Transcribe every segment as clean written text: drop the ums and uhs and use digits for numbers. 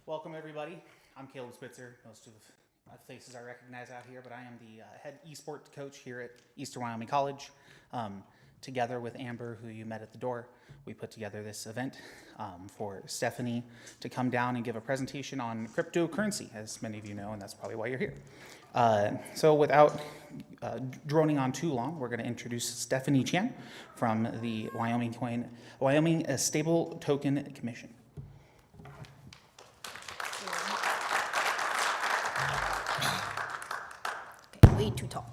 Welcome, everybody. I'm Caleb Spitzer. Most of my faces I recognize out here, but I am the head esports coach here at Eastern Wyoming College. Together with Amber, who you met at the door, we put together this event for Stephanie to come down and give a presentation on cryptocurrency, as many of you know, and that's probably why you're here. So without droning on too long, we're going to introduce Stephanie Chan from the Wyoming Stable Token Commission. Way too tall.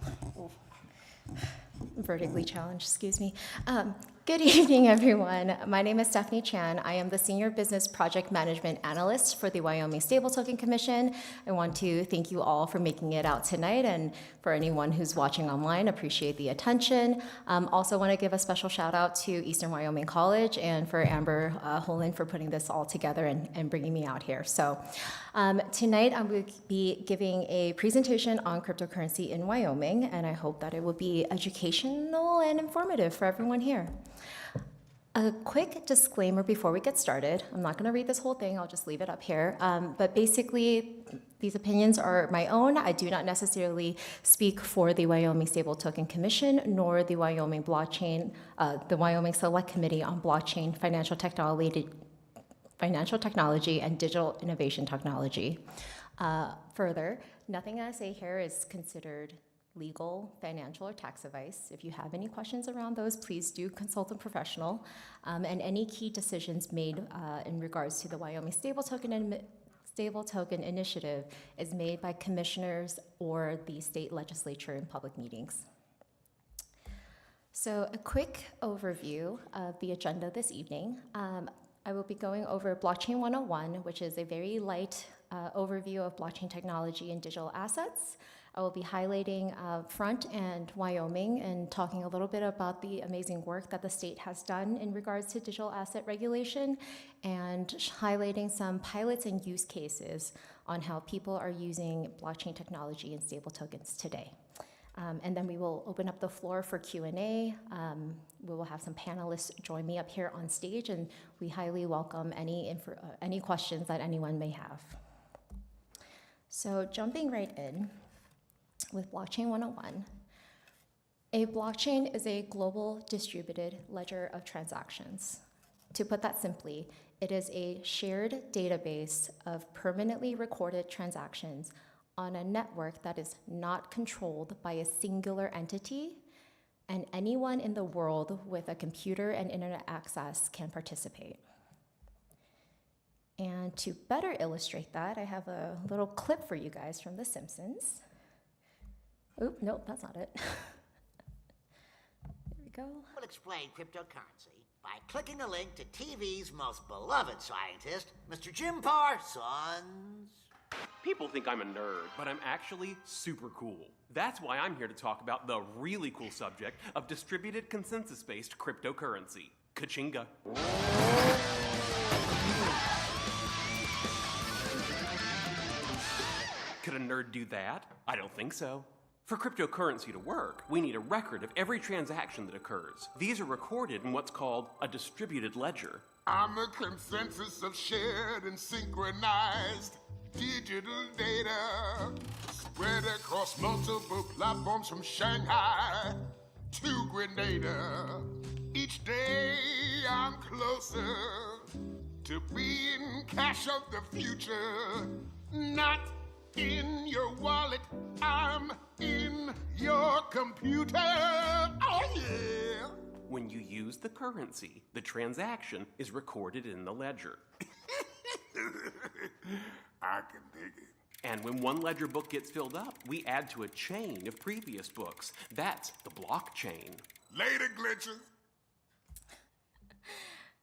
Vertically challenged, excuse me. Good evening, everyone. My name is Stephanie Chan. I am the Senior Business Project Management Analyst for the Wyoming Stable Token Commission. I want to thank you all for making it out tonight, and for anyone who's watching online, appreciate the attention. Also want to give a special shout out to Eastern Wyoming College and for Amber Holland for putting this all together and bringing me out here. So tonight I'm going to be giving a presentation on cryptocurrency in Wyoming, and I hope that it will be educational and informative for everyone here. A quick disclaimer before we get started. I'm not going to read this whole thing, I'll just leave it up here. But basically, these opinions are my own. I do not necessarily speak for the Wyoming Stable Token Commission, nor the Wyoming Select Committee on Blockchain, Financial Technology, and Digital Innovation Technology. Further, nothing I say here is considered legal, financial, or tax advice. If you have any questions around those, please do consult a professional. And any key decisions made in regards to the Wyoming Stable Token Initiative is made by commissioners or the state legislature in public meetings. So a quick overview of the agenda this evening. I will be going over Blockchain 101, which is a very light overview of blockchain technology and digital assets. I will be highlighting Front and Wyoming and talking a little bit about the amazing work that the state has done in regards to digital asset regulation and highlighting some pilots and use cases on how people are using blockchain technology and stable tokens today. And then we will open up the floor for Q&A. We will have some panelists join me up here on stage, and we highly welcome any questions that anyone may have. So jumping right in, with Blockchain 101, a blockchain is a global distributed ledger of transactions. To put that simply, it is a shared database of permanently recorded transactions on a network that is not controlled by a singular entity, and anyone in the world with a computer and internet access can participate. And to better illustrate that, I have a little clip for you guys from The Simpsons. Oop, nope, that's not it. There we go. We'll explain cryptocurrency by clicking a link to TV's most beloved scientist, Mr. Jim Parsons. People think I'm a nerd, but I'm actually super cool. That's why I'm here to talk about the really cool subject of distributed consensus-based cryptocurrency. Kachinga. Could a nerd do that? I don't think so. For cryptocurrency to work, we need a record of every transaction that occurs. These are recorded in what's called a distributed ledger. I'm a consensus of shared and synchronized digital data spread across multiple platforms from Shanghai to Grenada. Each day I'm closer to being cash of the future, not in your wallet, I'm in your computer. Oh yeah! When you use the currency, the transaction is recorded in the ledger. I can dig it. And when one ledger book gets filled up, we add to a chain of previous books. That's the blockchain. Later, glitches.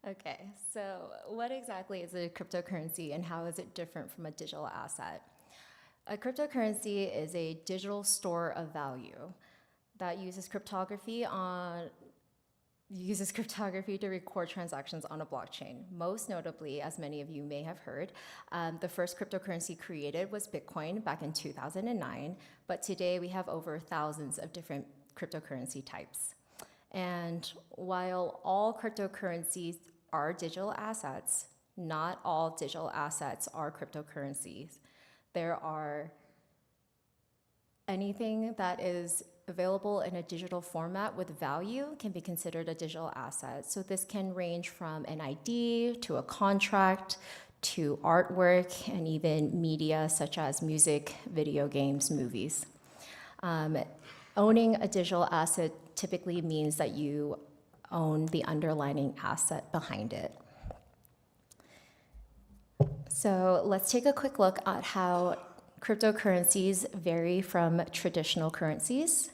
Okay, so what exactly is a cryptocurrency and how is it different from a digital asset? A cryptocurrency is a digital store of value that uses cryptography to record transactions on a blockchain. Most notably, as many of you may have heard, the first cryptocurrency created was Bitcoin back in 2009, but today we have over thousands of different cryptocurrency types. And while all cryptocurrencies are digital assets, Not all digital assets are cryptocurrencies. There are anything that is available in a digital format with value can be considered a digital asset. So this can range from an ID to a contract to artwork and even media such as music, video games, movies. Owning a digital asset typically means that you own the underlying asset behind it. So let's take a quick look at how cryptocurrencies vary from traditional currencies.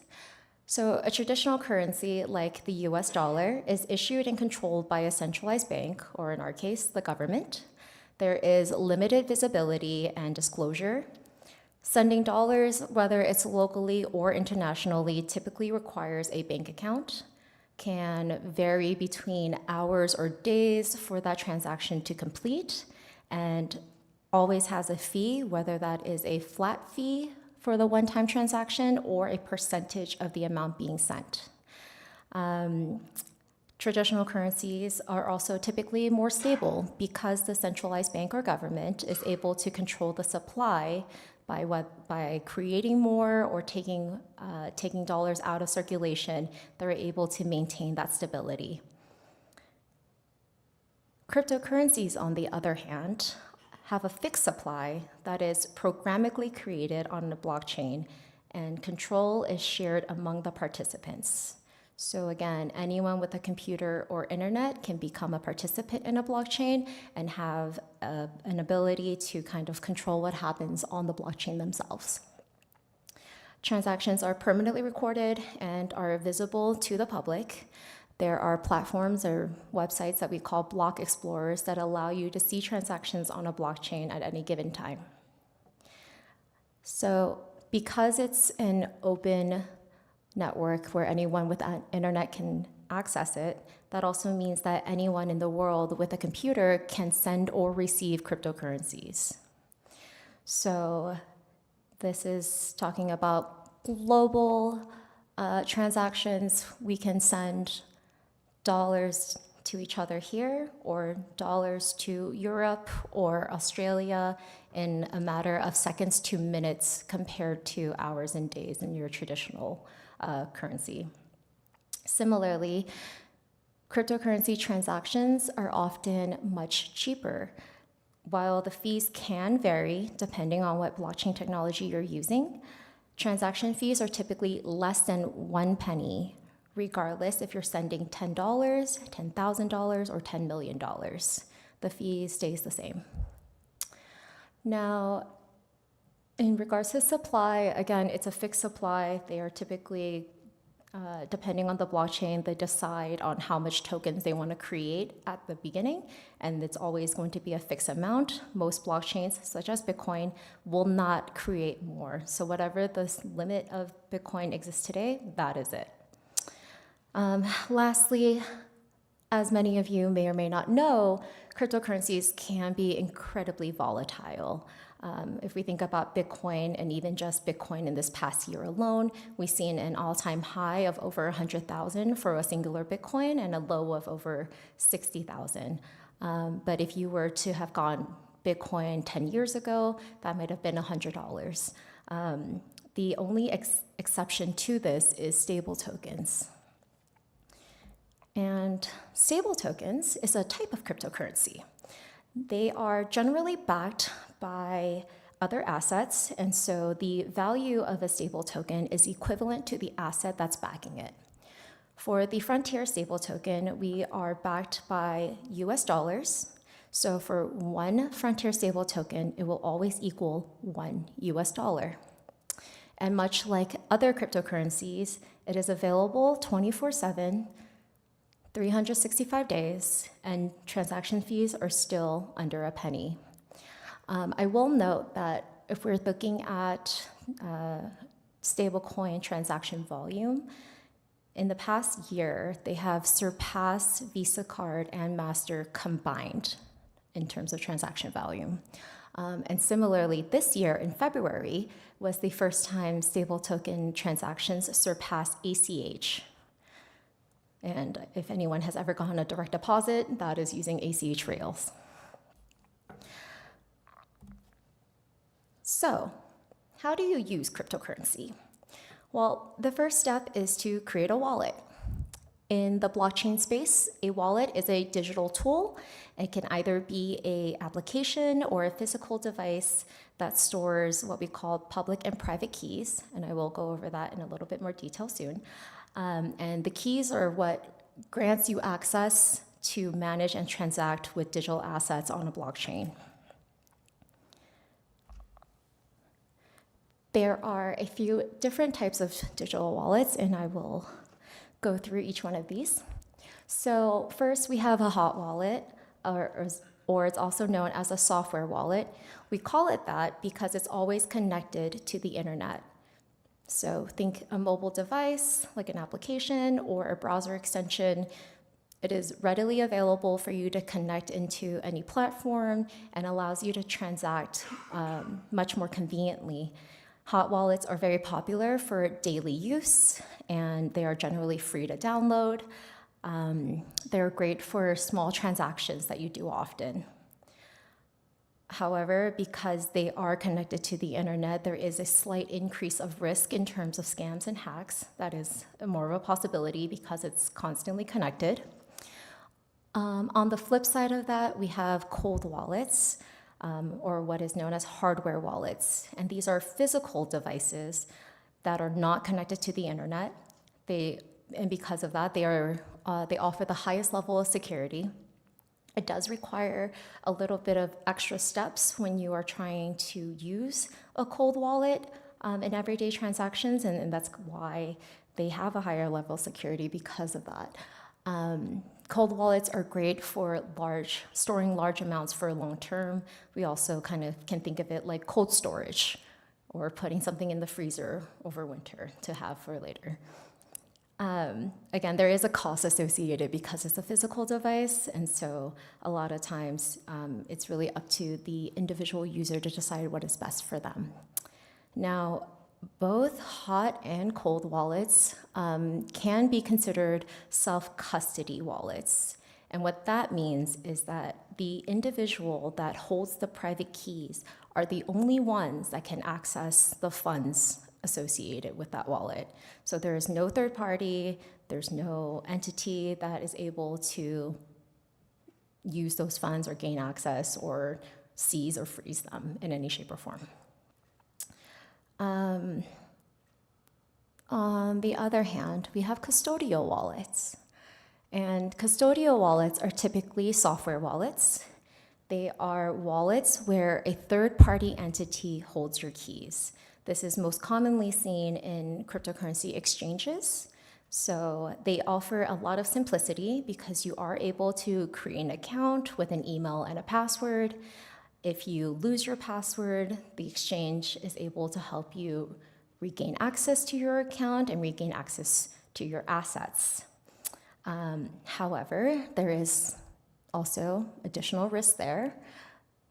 So a traditional currency like the US dollar is issued and controlled by a centralized bank, or in our case, the government. There is limited visibility and disclosure. Sending dollars, whether it's locally or internationally, typically requires a bank account, can vary between hours or days for that transaction to complete, and always has a fee, whether that is a flat fee for the one-time transaction or a percentage of the amount being sent. Traditional currencies are also typically more stable because the centralized bank or government is able to control the supply by creating more or taking dollars out of circulation. They're able to maintain that stability. Cryptocurrencies, on the other hand, have a fixed supply that is programmatically created on the blockchain, and control is shared among the participants. So again, anyone with a computer or internet can become a participant in a blockchain and have an ability to kind of control what happens on the blockchain themselves. Transactions are permanently recorded and are visible to the public. There are platforms or websites that we call block explorers that allow you to see transactions on a blockchain at any given time. So because it's an open network where anyone with an internet can access it, that also means that anyone in the world with a computer can send or receive cryptocurrencies. So this is talking about global transactions. We can send dollars to each other here, or dollars to Europe or Australia in a matter of seconds to minutes compared to hours and days in your traditional currency. Similarly, cryptocurrency transactions are often much cheaper. While the fees can vary depending on what blockchain technology you're using, transaction fees are typically less than 1 penny, regardless if you're sending $10, $10,000, or $10 million. The fee stays the same. Now, in regards to supply, again, it's a fixed supply. They are typically, depending on the blockchain, they decide on how much tokens they want to create at the beginning, and it's always going to be a fixed amount. Most blockchains, such as Bitcoin, will not create more. So whatever the limit of Bitcoin exists today, that is it. Lastly, as many of you may or may not know, cryptocurrencies can be incredibly volatile. If we think about Bitcoin, and even just Bitcoin in this past year alone, we've seen an all-time high of over 100,000 for a singular Bitcoin and a low of over 60,000. But if you were to have gone Bitcoin 10 years ago, that might have been $100. The only exception to this is stable tokens. And stable tokens is a type of cryptocurrency. They are generally backed by other assets, and so the value of a stable token is equivalent to the asset that's backing it. For the Frontier stable token, we are backed by US dollars. So for one Frontier stable token, it will always equal $1 US. And much like other cryptocurrencies, it is available 24/7, 365 days, and transaction fees are still under a penny. I will note that if we're looking at stablecoin transaction volume, in the past year, they have surpassed Visa card and Master combined in terms of transaction volume. And similarly, this year in February was the first time stable token transactions surpassed ACH. And if anyone has ever gone a direct deposit, that is using ACH rails. So, how do you use cryptocurrency? Well, the first step is to create a wallet. In the blockchain space, a wallet is a digital tool. It can either be an application or a physical device that stores what we call public and private keys, and I will go over that in a little bit more detail soon. And the keys are what grants you access to manage and transact with digital assets on a blockchain. There are a few different types of digital wallets, and I will go through each one of these. So first, we have a hot wallet, or it's also known as a software wallet. We call it that because it's always connected to the internet. So think a mobile device, like an application or a browser extension. It is readily available for you to connect into any platform and allows you to transact much more conveniently. Hot wallets are very popular for daily use, and they are generally free to download. They're great for small transactions that you do often. However, because they are connected to the internet, there is a slight increase of risk in terms of scams and hacks. That is more of a possibility because it's constantly connected. On the flip side of that, we have cold wallets, or what is known as hardware wallets. And these are physical devices that are not connected to the internet. And because of that, they offer the highest level of security. It does require a little bit of extra steps when you are trying to use a cold wallet in everyday transactions, and that's why they have a higher level of security because of that. Cold wallets are great for storing large amounts for long term. We also kind of can think of it like cold storage or putting something in the freezer over winter to have for later. Again, there is a cost associated because it's a physical device, and so a lot of times it's really up to the individual user to decide what is best for them. Now, both hot and cold wallets can be considered self-custody wallets. And what that means is that the individual that holds the private keys are the only ones that can access the funds associated with that wallet. So there is no third party, there's no entity that is able to use those funds or gain access or seize or freeze them in any shape or form. On the other hand, we have custodial wallets. And custodial wallets are typically software wallets. They are wallets where a third-party entity holds your keys. This is most commonly seen in cryptocurrency exchanges. So they offer a lot of simplicity because you are able to create an account with an email and a password. If you lose your password, the exchange is able to help you regain access to your account and regain access to your assets. However, there is also additional risk there.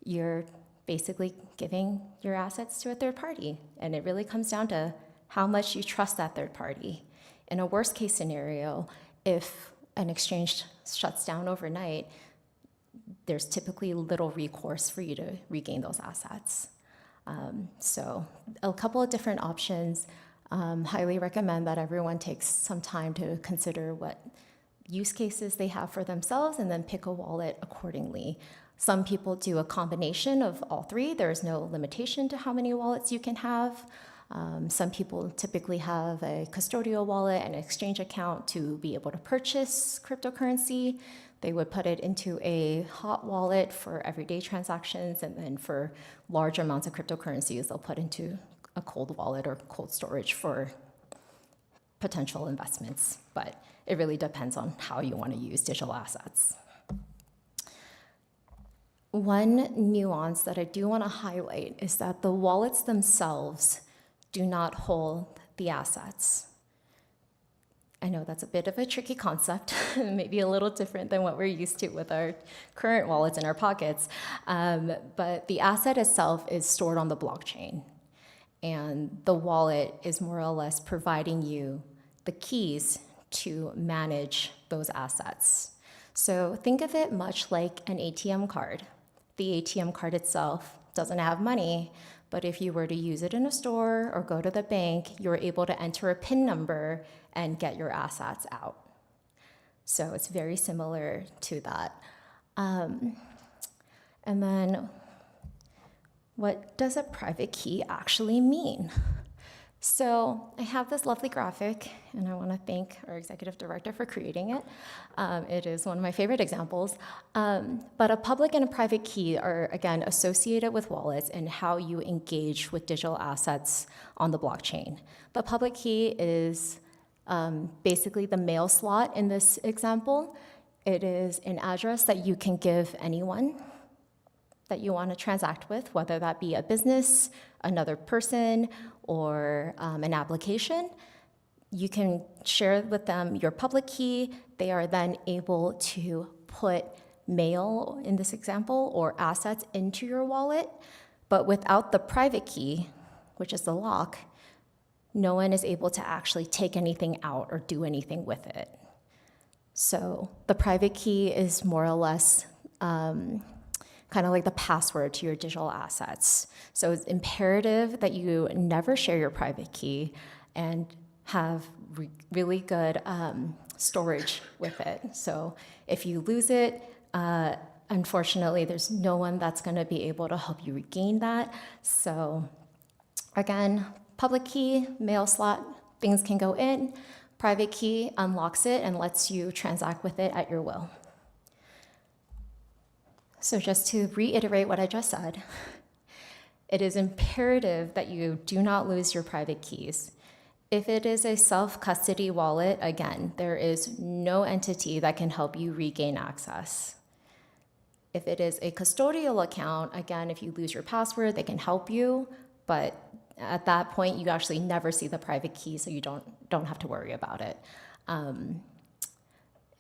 You're basically giving your assets to a third party, and it really comes down to how much you trust that third party. In a worst case scenario, if an exchange shuts down overnight, there's typically little recourse for you to regain those assets. So a couple of different options. Highly recommend that everyone takes some time to consider what use cases they have for themselves and then pick a wallet accordingly. Some people do a combination of all three. There's no limitation to how many wallets you can have. Some people typically have a custodial wallet and an exchange account to be able to purchase cryptocurrency. They would put it into a hot wallet for everyday transactions, and then for large amounts of cryptocurrencies, they'll put into a cold wallet or cold storage for potential investments. But it really depends on how you want to use digital assets. One nuance that I do want to highlight is that the wallets themselves do not hold the assets. I know that's a bit of a tricky concept, maybe a little different than what we're used to with our current wallets in our pockets, but the asset itself is stored on the blockchain, and the wallet is more or less providing you the keys to manage those assets. So think of it much like an ATM card. The ATM card itself doesn't have money, But if you were to use it in a store or go to the bank, you're able to enter a PIN number and get your assets out. So it's very similar to that. And then, what does a private key actually mean? So I have this lovely graphic, and I want to thank our executive director for creating it. It is one of my favorite examples. But a public and a private key are, again, associated with wallets and how you engage with digital assets on the blockchain. The public key is basically the mail slot in this example. It is an address that you can give anyone that you want to transact with, whether that be a business, another person, or an application. You can share with them your public key. They are then able to put mail, in this example, or assets into your wallet. But without the private key, which is the lock, no one is able to actually take anything out or do anything with it. So the private key is more or less kind of like the password to your digital assets. So it's imperative that you never share your private key and have really good storage with it. So if you lose it, unfortunately, there's no one that's going to be able to help you regain that. So again, public key, mail slot, things can go in. Private key unlocks it and lets you transact with it at your will. So just to reiterate what I just said, it is imperative that you do not lose your private keys. If it is a self-custody wallet, again, there is no entity that can help you regain access. If it is a custodial account, again, if you lose your password, they can help you, but at that point, you actually never see the private key, so you don't have to worry about it.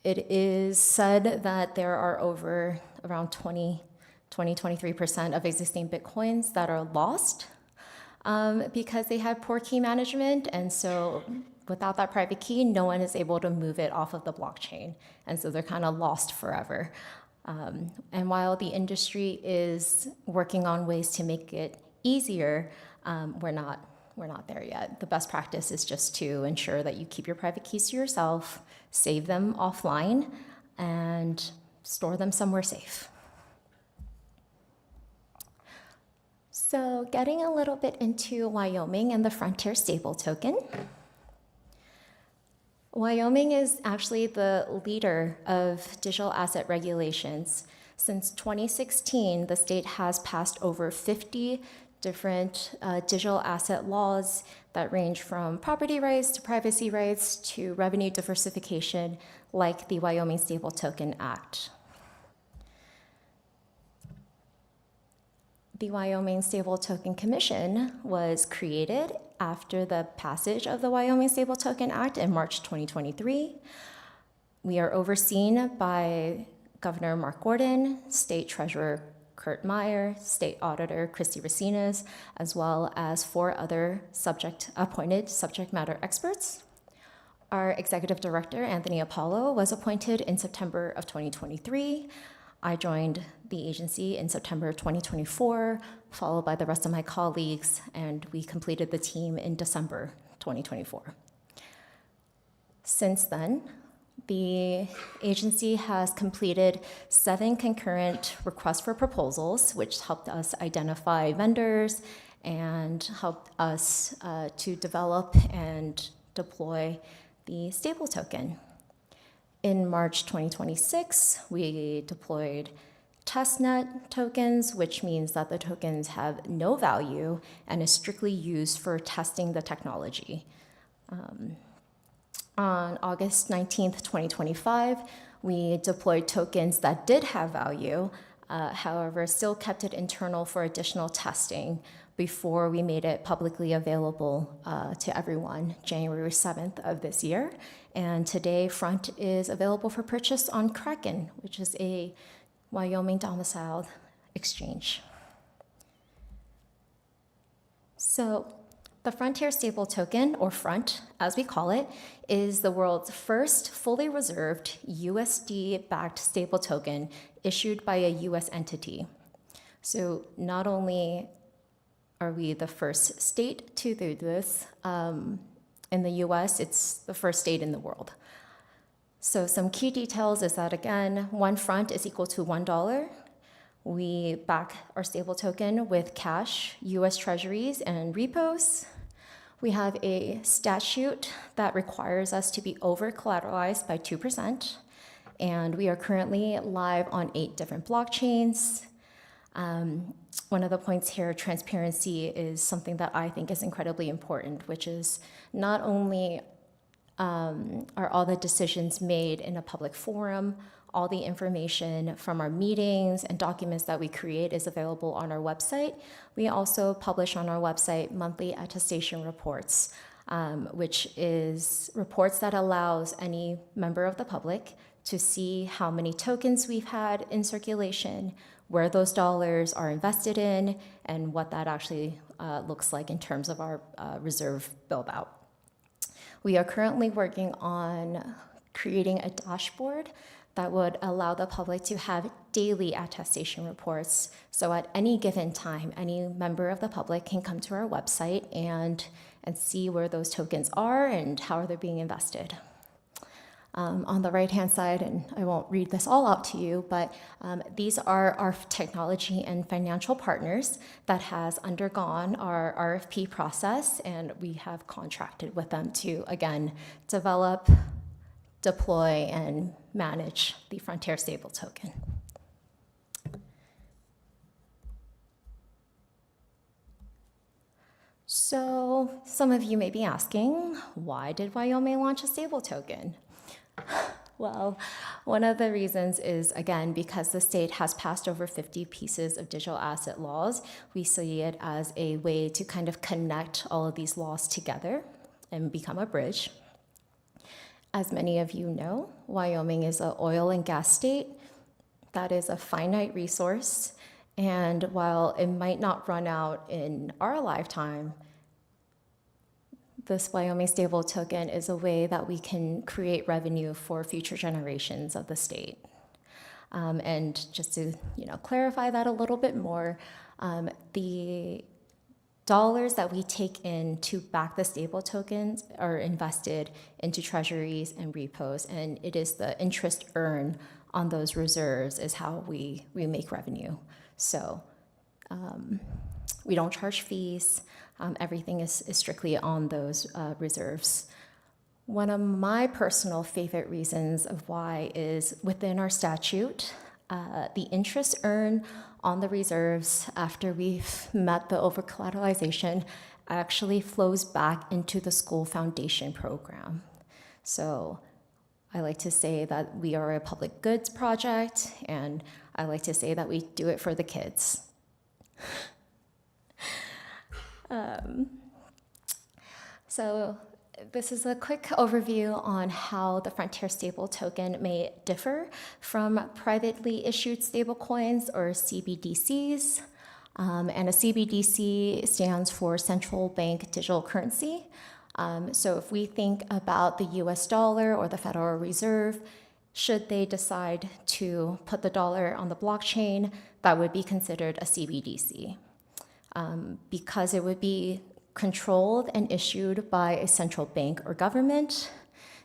It is said that there are over around 23% of existing Bitcoins that are lost because they have poor key management. And so without that private key, no one is able to move it off of the blockchain. And so they're kind of lost forever. And while the industry is working on ways to make it easier, we're not there yet. The best practice is just to ensure that you keep your private keys to yourself, save them offline, and store them somewhere safe. So getting a little bit into Wyoming and the Frontier Stable Token. Wyoming is actually the leader of digital asset regulations. Since 2016, the state has passed over 50 different digital asset laws that range from property rights to privacy rights to revenue diversification, like the Wyoming Stable Token Act. The Wyoming Stable Token Commission was created after the passage of the Wyoming Stable Token Act in March 2023. We are overseen by Governor Mark Gordon, State Treasurer Kurt Meyer, State Auditor Christy Racinas, as well as 4 other appointed subject matter experts. Our Executive Director, Anthony Apollo, was appointed in September of 2023. I joined the agency in September 2024, followed by the rest of my colleagues, and we completed the team in December 2024. Since then, the agency has completed 7 concurrent requests for proposals, which helped us identify vendors and helped us to develop and deploy the stable token. In March 2026, we deployed testnet tokens, which means that the tokens have no value and is strictly used for testing the technology. On August 19th, 2025, we deployed tokens that did have value, however, still kept it internal for additional testing before we made it publicly available to everyone, January 7th of this year. And today, Front is available for purchase on Kraken, which is a Wyoming domiciled exchange. So the Frontier Stable Token, or Front, as we call it, is the world's first fully reserved USD-backed stable token issued by a US entity. So not only are we the first state to do this. In the US, it's the first state in the world. So some key details is that, again, one front is equal to $1. We back our stable token with cash, US treasuries, and repos. We have a statute that requires us to be over collateralized by 2%, and we are currently live on 8 different blockchains. One of the points here, transparency, is something that I think is incredibly important, which is not only are all the decisions made in a public forum, all the information from our meetings and documents that we create is available on our website. We also publish on our website monthly attestation reports, which is reports that allows any member of the public to see how many tokens we've had in circulation, where those dollars are invested in, and what that actually looks like in terms of our reserve build-out. We are currently working on creating a dashboard that would allow the public to have daily attestation reports. So at any given time, any member of the public can come to our website and see where those tokens are and how they're being invested. On the right-hand side, and I won't read this all out to you, but these are our technology and financial partners that has undergone our RFP process, and we have contracted with them to, again, develop, deploy, and manage the Frontier stable token. So some of you may be asking, why did Wyoming launch a stable token? Well, one of the reasons is, again, because the state has passed over 50 pieces of digital asset laws. We see it as a way to kind of connect all of these laws together and become a bridge. As many of you know, Wyoming is an oil and gas state. That is a finite resource, and while it might not run out in our lifetime, this Wyoming stable token is a way that we can create revenue for future generations of the state. And just to clarify that a little bit more, the dollars that we take in to back the stable tokens are invested into treasuries and repos, and it is the interest earned on those reserves is how we make revenue. So we don't charge fees. Everything is strictly on those reserves. One of my personal favorite reasons of why is within our statute, the interest earned on the reserves after we've met the over-collateralization actually flows back into the school foundation program. So I like to say that we are a public goods project, and I like to say that we do it for the kids. So this is a quick overview on how the Frontier stable token may differ from privately issued stablecoins or CBDCs. And a CBDC stands for central bank digital currency. So if we think about the US dollar or the Federal Reserve, should they decide to put the dollar on the blockchain, that would be considered a CBDC. Because it would be controlled and issued by a central bank or government,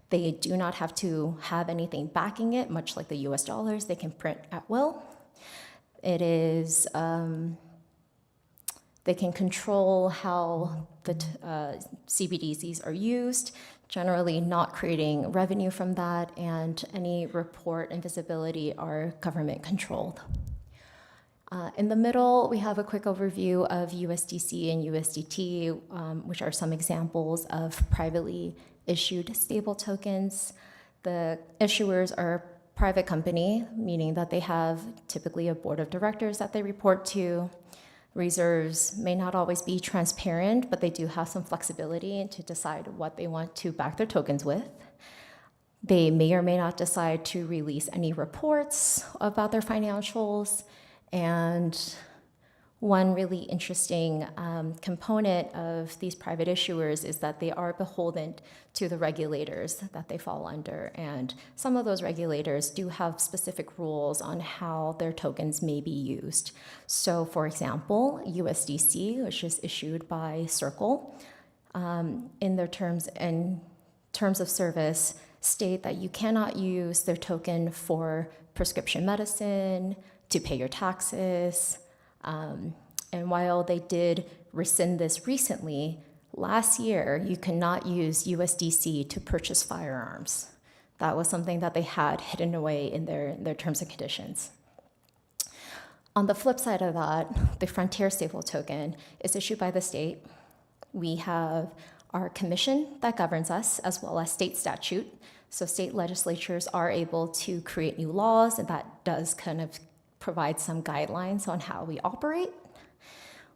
they do not have to have anything backing it, much like the US dollars, they can print at will. It is, they can control how the CBDCs are used, generally not creating revenue from that, and any report and visibility are government controlled. In the middle, we have a quick overview of USDC and USDT, which are some examples of privately issued stable tokens. The issuers are a private company, meaning that they have typically a board of directors that they report to. Reserves may not always be transparent, but they do have some flexibility to decide what they want to back their tokens with. They may or may not decide to release any reports about their financials. And One really interesting component of these private issuers is that they are beholden to the regulators that they fall under. And some of those regulators do have specific rules on how their tokens may be used. So for example, USDC, which is issued by Circle, in their terms of service, state that you cannot use their token for prescription medicine, to pay your taxes. And while they did rescind this recently, last year you cannot use USDC to purchase firearms. That was something that they had hidden away in their terms and conditions. On the flip side of that, the Frontier Stable Token is issued by the state. We have our commission that governs us, as well as state statute. So state legislatures are able to create new laws, and that does kind of provide some guidelines on how we operate.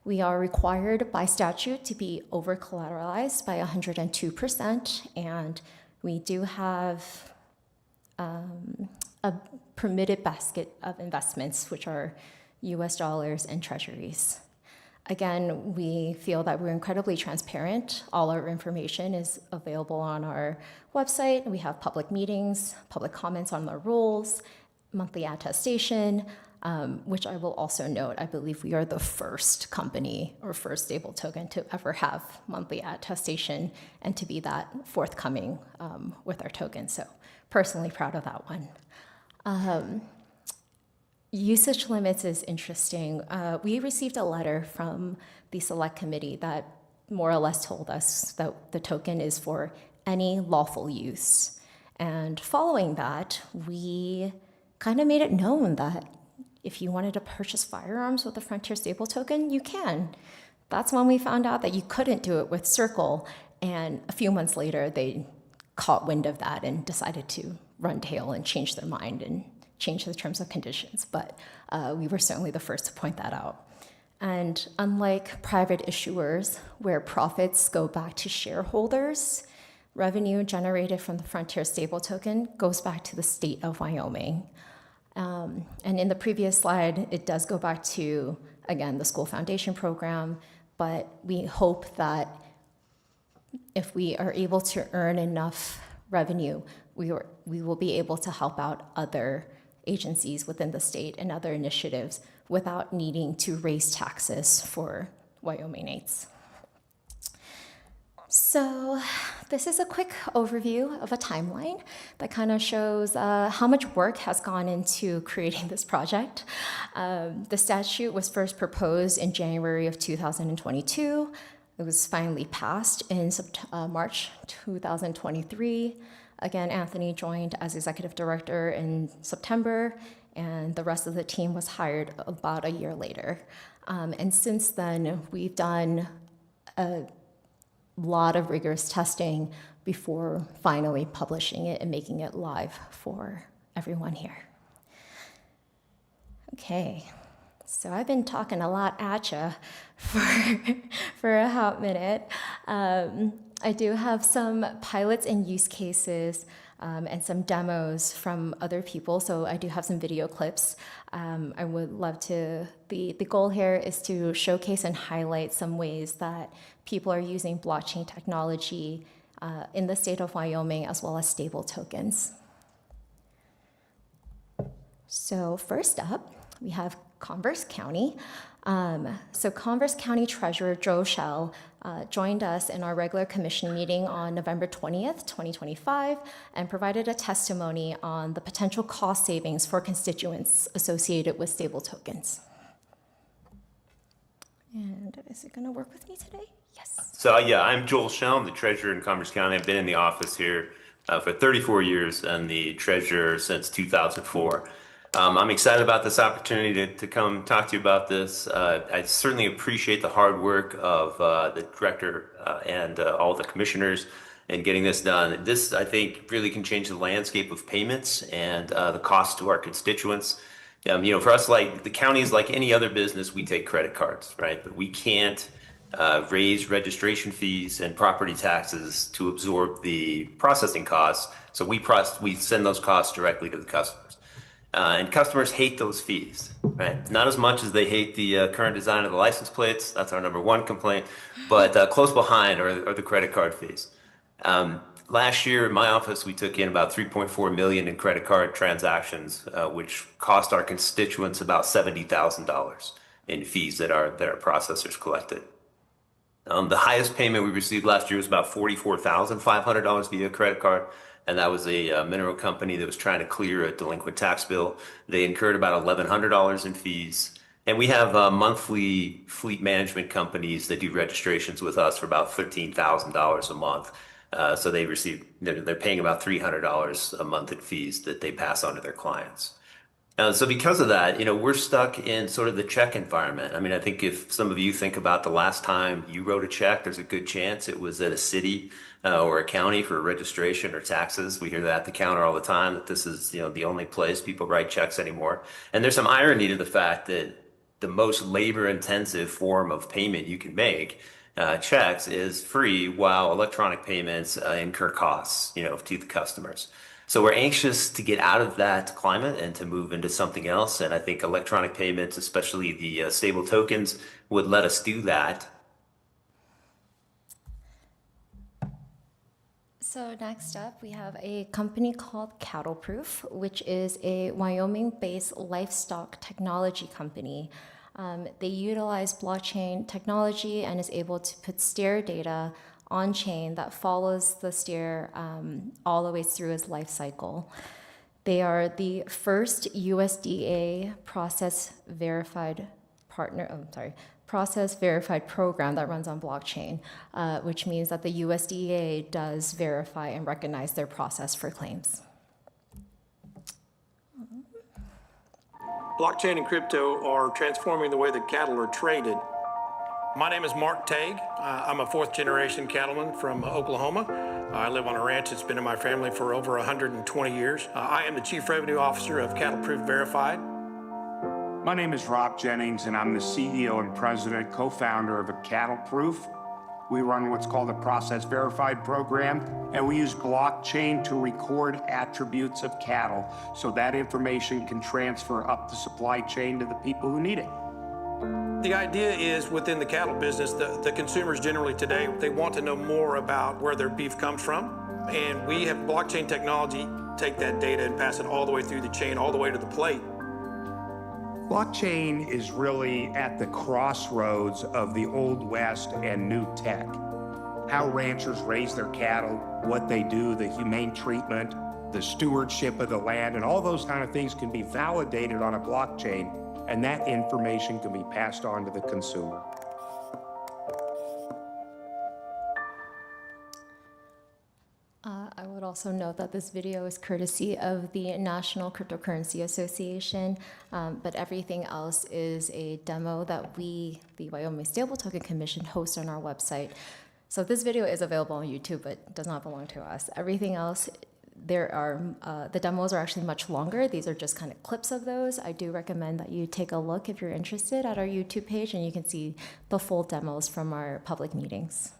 We are required by statute to be over-collateralized by 102%, and we do have a permitted basket of investments, which are US dollars and treasuries. Again, we feel that we're incredibly transparent. All our information is available on our website. We have public meetings, public comments on the rules, monthly attestation, which I will also note, I believe we are the first company or first stable token to ever have monthly attestation and to be that forthcoming with our token. So personally proud of that one. Usage limits is interesting. We received a letter from the select committee that more or less told us that the token is for any lawful use. And following that, we kind of made it known that if you wanted to purchase firearms with the Frontier Stable Token, you can. That's when we found out that you couldn't do it with Circle, and a few months later, they caught wind of that and decided to run tail and change their mind and change the terms and conditions. But we were certainly the first to point that out. And unlike private issuers, where profits go back to shareholders, revenue generated from the Frontier Stable Token goes back to the state of Wyoming. And in the previous slide, it does go back to, again, the school foundation program, but we hope that if we are able to earn enough revenue, we will be able to help out other agencies within the state and other initiatives without needing to raise taxes for Wyomingites. So this is a quick overview of a timeline that kind of shows how much work has gone into creating this project. The statute was first proposed in January of 2022. It was finally passed in March 2023. Again, Anthony joined as executive director in September, and the rest of the team was hired about a year later. And since then, we've done a lot of rigorous testing before finally publishing it and making it live for everyone here. Okay, so I've been talking a lot at you for a hot minute. I do have some pilots and use cases and some demos from other people, so I do have some video clips. I would love to, the goal here is to showcase and highlight some ways that people are using blockchain technology in the state of Wyoming, as well as stable tokens. So first up, we have Converse County. So Converse County Treasurer Joe Schell joined us in our regular commission meeting on November 20th, 2025, and provided a testimony on the potential cost savings for constituents associated with stable tokens. And is it gonna work with me today? Yes. So yeah, I'm Joel Schell. I'm the treasurer in Commerce County. I've been in the office here for 34 years and the treasurer since 2004. I'm excited about this opportunity to come talk to you about this. I certainly appreciate the hard work of the director and all the commissioners in getting this done. This, I think, really can change the landscape of payments and the cost to our constituents. You know, for us, like the county is like any other business, we take credit cards, right? But we can't raise registration fees and property taxes to absorb the processing costs. So we send those costs directly to the customers. And customers hate those fees, right? Not as much as they hate the current design of the license plates. That's our number one complaint. But close behind are the credit card fees. Last year in my office, we took in about 3.4 million in credit card transactions, which cost our constituents about $70,000 in fees that our processors collected. The highest payment we received last year was about $44,500 via credit card, and that was a mineral company that was trying to clear a delinquent tax bill. They incurred about $1,100 in fees. And we have monthly fleet management companies that do registrations with us for about $13,000 a month. So they're paying about $300 a month in fees that they pass on to their clients. So because of that, we're stuck in sort of the check environment. I mean, I think if some of you think about the last time you wrote a check, there's a good chance it was at a city or a county for registration or taxes. We hear that at the counter all the time, that this is, the only place people write checks anymore. And there's some irony to the fact that the most labor-intensive form of payment you can make, checks, is free, while electronic payments incur costs, to the customers. So we're anxious to get out of that climate and to move into something else. And I think electronic payments, especially the stable tokens, would let us do that. So next up, we have a company called Cattle Proof, which is a Wyoming-based livestock technology company. They utilize blockchain technology and is able to put steer data on chain that follows the steer all the way through its life cycle. They are the first USDA process verified program that runs on blockchain, which means that the USDA does verify and recognize their process for claims. Blockchain and crypto are transforming the way that cattle are traded. My name is Mark Tague. I'm a fourth generation cattleman from Oklahoma. I live on a ranch that's been in my family for over 120 years. I am the Chief Revenue Officer of Cattle Proof Verified. My name is Rob Jennings, and I'm the CEO and president, co-founder of Cattle Proof. We run what's called a Process Verified program, and we use blockchain to record attributes of cattle so that information can transfer up the supply chain to the people who need it. The idea is, within the cattle business, the consumers generally today, they want to know more about where their beef comes from. And we have blockchain technology take that data and pass it all the way through the chain, all the way to the plate. Blockchain is really at the crossroads of the Old West and new tech. How ranchers raise their cattle, what they do, the humane treatment, the stewardship of the land, and all those kind of things can be validated on a blockchain, and that information can be passed on to the consumer. I would also note that this video is courtesy of the National Cryptocurrency Association, but everything else is a demo that we, the Wyoming Stable Token Commission, host on our website. So this video is available on YouTube, but does not belong to us. Everything else, the demos are actually much longer. These are just kind of clips of those. I do recommend that you take a look, if you're interested, at our YouTube page, and you can see the full demos from our public meetings.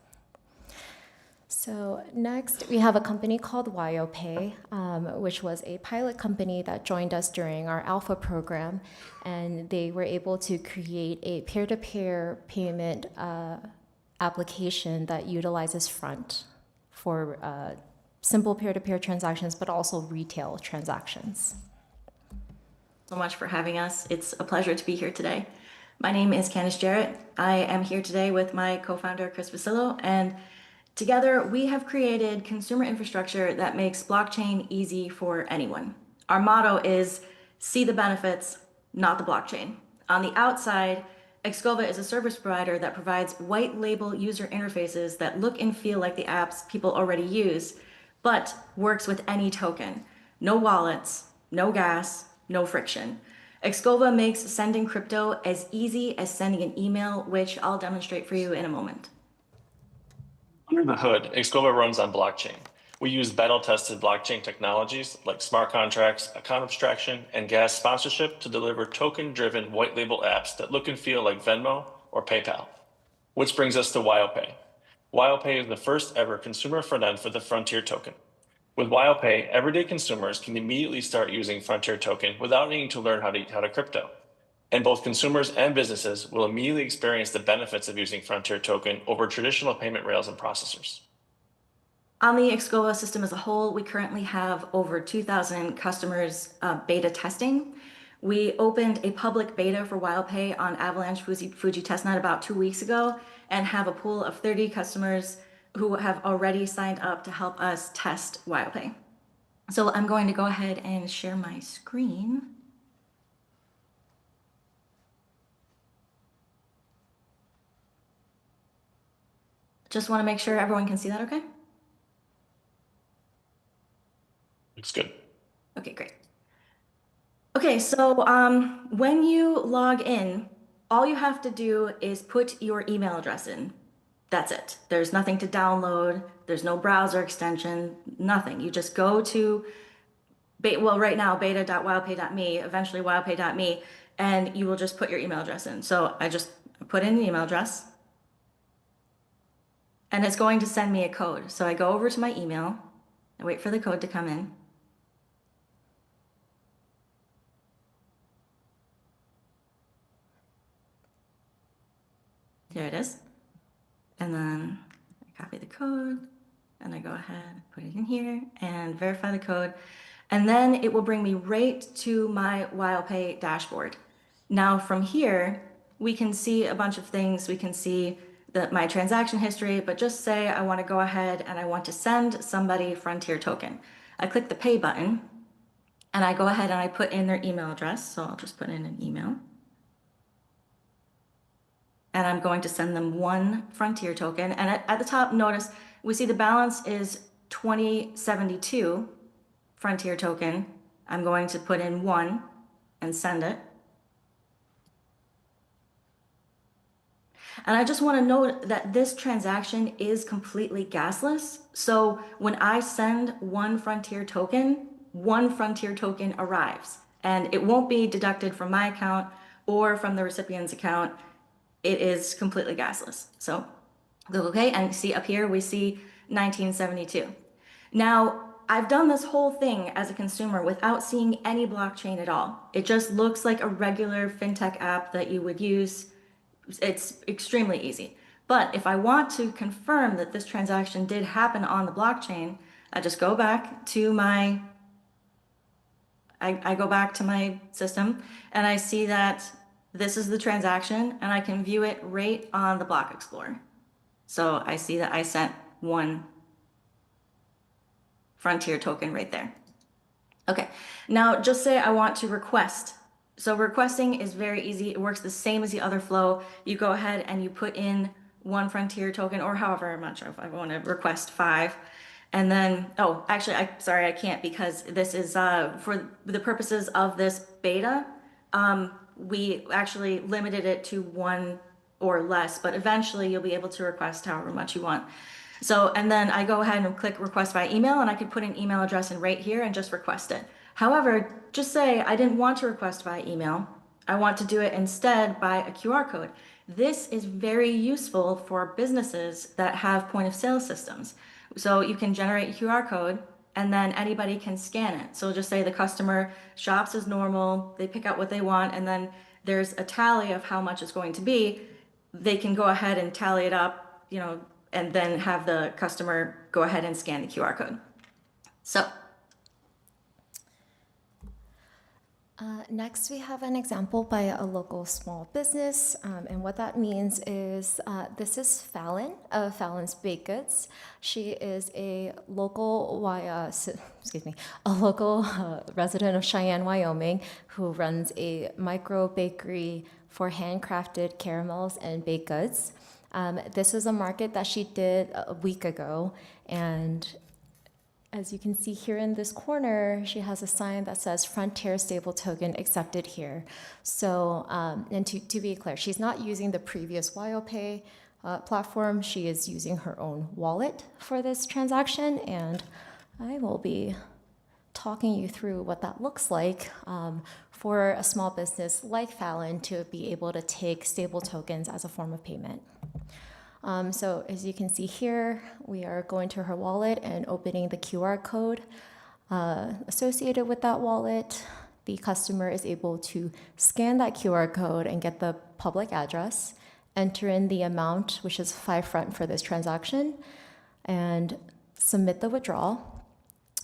So next, we have a company called WyoPay, which was a pilot company that joined us during our alpha program, and they were able to create a peer-to-peer payment application that utilizes Front for simple peer-to-peer transactions, but also retail transactions. So much for having us. It's a pleasure to be here today. My name is Candice Jarrett. I am here today with my co-founder, Chris Vasillo, and together we have created consumer infrastructure that makes blockchain easy for anyone. Our motto is see the benefits, not the blockchain. On the outside, Excova is a service provider that provides white label user interfaces that look and feel like the apps people already use, but works with any token. No wallets, no gas, no friction. Excova makes sending crypto as easy as sending an email, which I'll demonstrate for you in a moment. Under the hood, Excova runs on blockchain. We use battle-tested blockchain technologies like smart contracts, account abstraction, and gas sponsorship to deliver token-driven white label apps that look and feel like Venmo or PayPal. Which brings us to WyoPay. WyoPay is the first ever consumer front end for the Frontier token. With WildPay, everyday consumers can immediately start using Frontier Token without needing to learn how to crypto. And both consumers and businesses will immediately experience the benefits of using Frontier Token over traditional payment rails and processors. On the Excova system as a whole, we currently have over 2,000 customers beta testing. We opened a public beta for WildPay on Avalanche Fuji Testnet about 2 weeks ago and have a pool of 30 customers who have already signed up to help us test WildPay. So I'm going to go ahead and share my screen. Just want to make sure everyone can see that okay? Looks good. Okay, great. Okay, so when you log in, all you have to do is put your email address in. That's it. There's nothing to download. There's no browser extension, nothing. You just go to, well, right now, beta.wildpay.me, eventually wildpay.me, and you will just put your email address in. So I just put in an email address, and it's going to send me a code. So I go over to my email, I wait for the code to come in. There it is. And then I copy the code and I go ahead, put it in here and verify the code. And then it will bring me right to my WildPay dashboard. Now from here, we can see a bunch of things. We can see my transaction history, but just say I want to go ahead and I want to send somebody Frontier Token. I click the pay button and I go ahead and I put in their email address. So I'll just put in an email. And I'm going to send them one Frontier Token. And at the top, notice we see the balance is 2072 Frontier Token. I'm going to put in one and send it. And I just want to note that this transaction is completely gasless. So when I send one Frontier Token arrives. And it won't be deducted from my account or from the recipient's account. It is completely gasless. So click OK, and see up here, we see 1972. Now, I've done this whole thing as a consumer without seeing any blockchain at all. It just looks like a regular fintech app that you would use. It's extremely easy. But if I want to confirm that this transaction did happen on the blockchain, I just go back to my, I go back to my system and I see that this is the transaction and I can view it right on the Block Explorer. So I see that I sent one Frontier Token right there. Okay, now just say I want to request. So requesting is very easy. It works the same as the other flow. You go ahead and you put in one Frontier Token or however, I'm not sure if I want to request 5. And then, oh, actually, I can't because this is for the purposes of this beta. We actually limited it to 1 or less, but eventually you'll be able to request however much you want. So, and then I go ahead and click request by email and I could put an email address in right here and just request it. However, just say I didn't want to request by email. I want to do it instead by a QR code. This is very useful for businesses that have point of sale systems. So you can generate a QR code and then anybody can scan it. So just say the customer shops as normal, they pick out what they want, and then there's a tally of how much it's going to be. They can go ahead and tally it up, you know, and then have the customer go ahead and scan the QR code. So. Next, we have an example by a local small business, and what that means is this is Fallon of Fallon's Baked Goods. She is a local resident of Cheyenne, Wyoming, who runs a micro bakery for handcrafted caramels and baked goods. This is a market that she did a week ago, and as you can see here in this corner, she has a sign that says Frontier Stable Token accepted here. So, and to be clear, she's not using the previous WyoPay platform. She is using her own wallet for this transaction, and I will be talking you through what that looks like for a small business like Fallon to be able to take stable tokens as a form of payment. So as you can see here, we are going to her wallet and opening the QR code associated with that wallet. The customer is able to scan that QR code and get the public address, enter in the amount, which is 5 front for this transaction, and submit the withdrawal